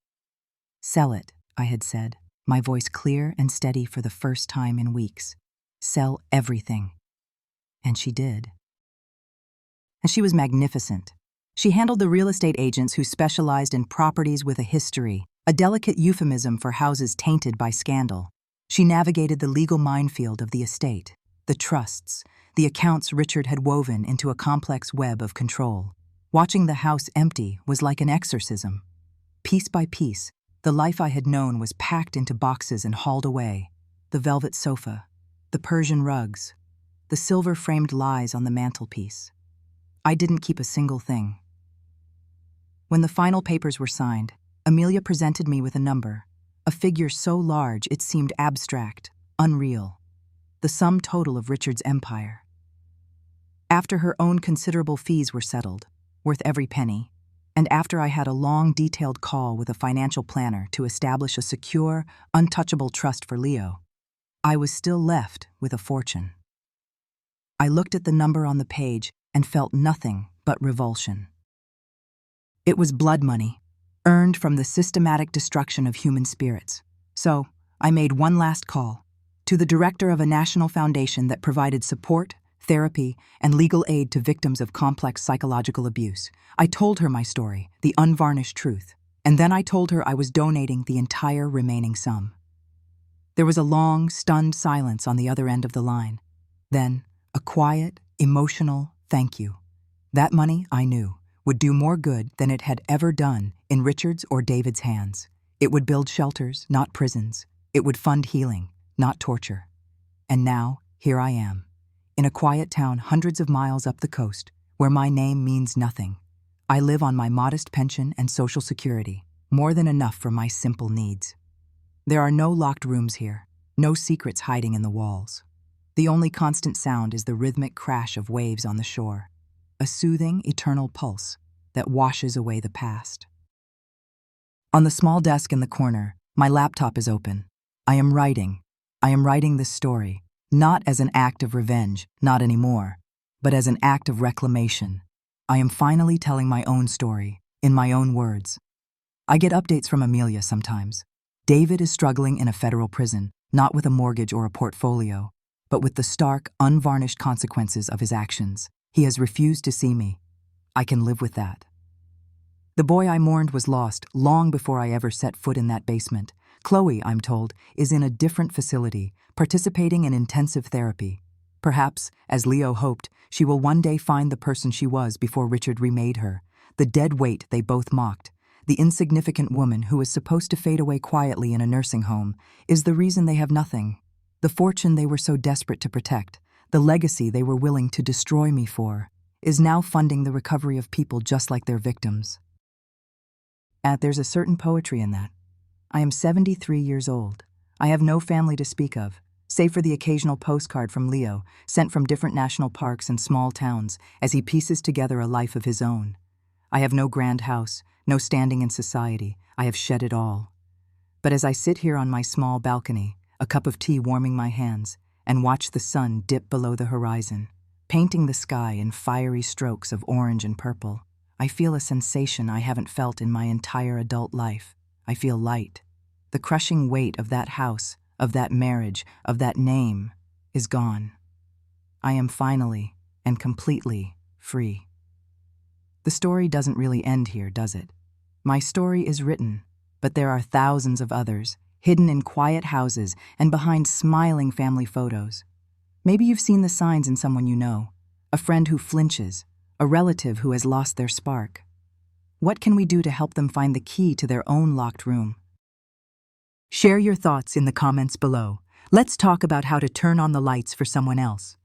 Speaker 1: "Sell it," I had said, my voice clear and steady for the first time in weeks. "Sell everything." And she did. And she was magnificent. She handled the real estate agents who specialized in properties with a history, a delicate euphemism for houses tainted by scandal. She navigated the legal minefield of the estate, the trusts, the accounts Richard had woven into a complex web of control. Watching the house empty was like an exorcism. Piece by piece, the life I had known was packed into boxes and hauled away. The velvet sofa, the Persian rugs, the silver-framed lies on the mantelpiece. I didn't keep a single thing. When the final papers were signed, Amelia presented me with a number, a figure so large it seemed abstract, unreal. The sum total of Richard's empire. After her own considerable fees were settled, worth every penny, and after I had a long, detailed call with a financial planner to establish a secure, untouchable trust for Leo, I was still left with a fortune. I looked at the number on the page and felt nothing but revulsion. It was blood money, earned from the systematic destruction of human spirits. So, I made one last call to the director of a national foundation that provided support, therapy, and legal aid to victims of complex psychological abuse. I told her my story, the unvarnished truth, and then I told her I was donating the entire remaining sum. There was a long, stunned silence on the other end of the line. Then, a quiet, emotional thank you. That money, I knew, would do more good than it had ever done in Richard's or David's hands. It would build shelters, not prisons. It would fund healing, not torture. And now, here I am, in a quiet town hundreds of miles up the coast, where my name means nothing. I live on my modest pension and Social Security, more than enough for my simple needs. There are no locked rooms here, no secrets hiding in the walls. The only constant sound is the rhythmic crash of waves on the shore, a soothing, eternal pulse that washes away the past. On the small desk in the corner, my laptop is open. I am writing this story, not as an act of revenge, not anymore, but as an act of reclamation. I am finally telling my own story, in my own words. I get updates from Amelia sometimes. David is struggling in a federal prison, not with a mortgage or a portfolio, but with the stark, unvarnished consequences of his actions. He has refused to see me. I can live with that. The boy I mourned was lost long before I ever set foot in that basement. Chloe, I'm told, is in a different facility, participating in intensive therapy. Perhaps, as Leo hoped, she will one day find the person she was before Richard remade her, the dead weight they both mocked. The insignificant woman who is supposed to fade away quietly in a nursing home is the reason they have nothing. The fortune they were so desperate to protect, the legacy they were willing to destroy me for, is now funding the recovery of people just like their victims. There's a certain poetry in that. I am 73 years old. I have no family to speak of, save for the occasional postcard from Leo, sent from different national parks and small towns as he pieces together a life of his own. I have no grand house, no standing in society. I have shed it all. But as I sit here on my small balcony, a cup of tea warming my hands, and watch the sun dip below the horizon, painting the sky in fiery strokes of orange and purple, I feel a sensation I haven't felt in my entire adult life. I feel light. The crushing weight of that house, of that marriage, of that name, is gone. I am finally and completely free. The story doesn't really end here, does it? My story is written, but there are thousands of others, hidden in quiet houses and behind smiling family photos. Maybe you've seen the signs in someone you know, a friend who flinches, a relative who has lost their spark. What can we do to help them find the key to their own locked room? Share your thoughts in the comments below. Let's talk about how to turn on the lights for someone else.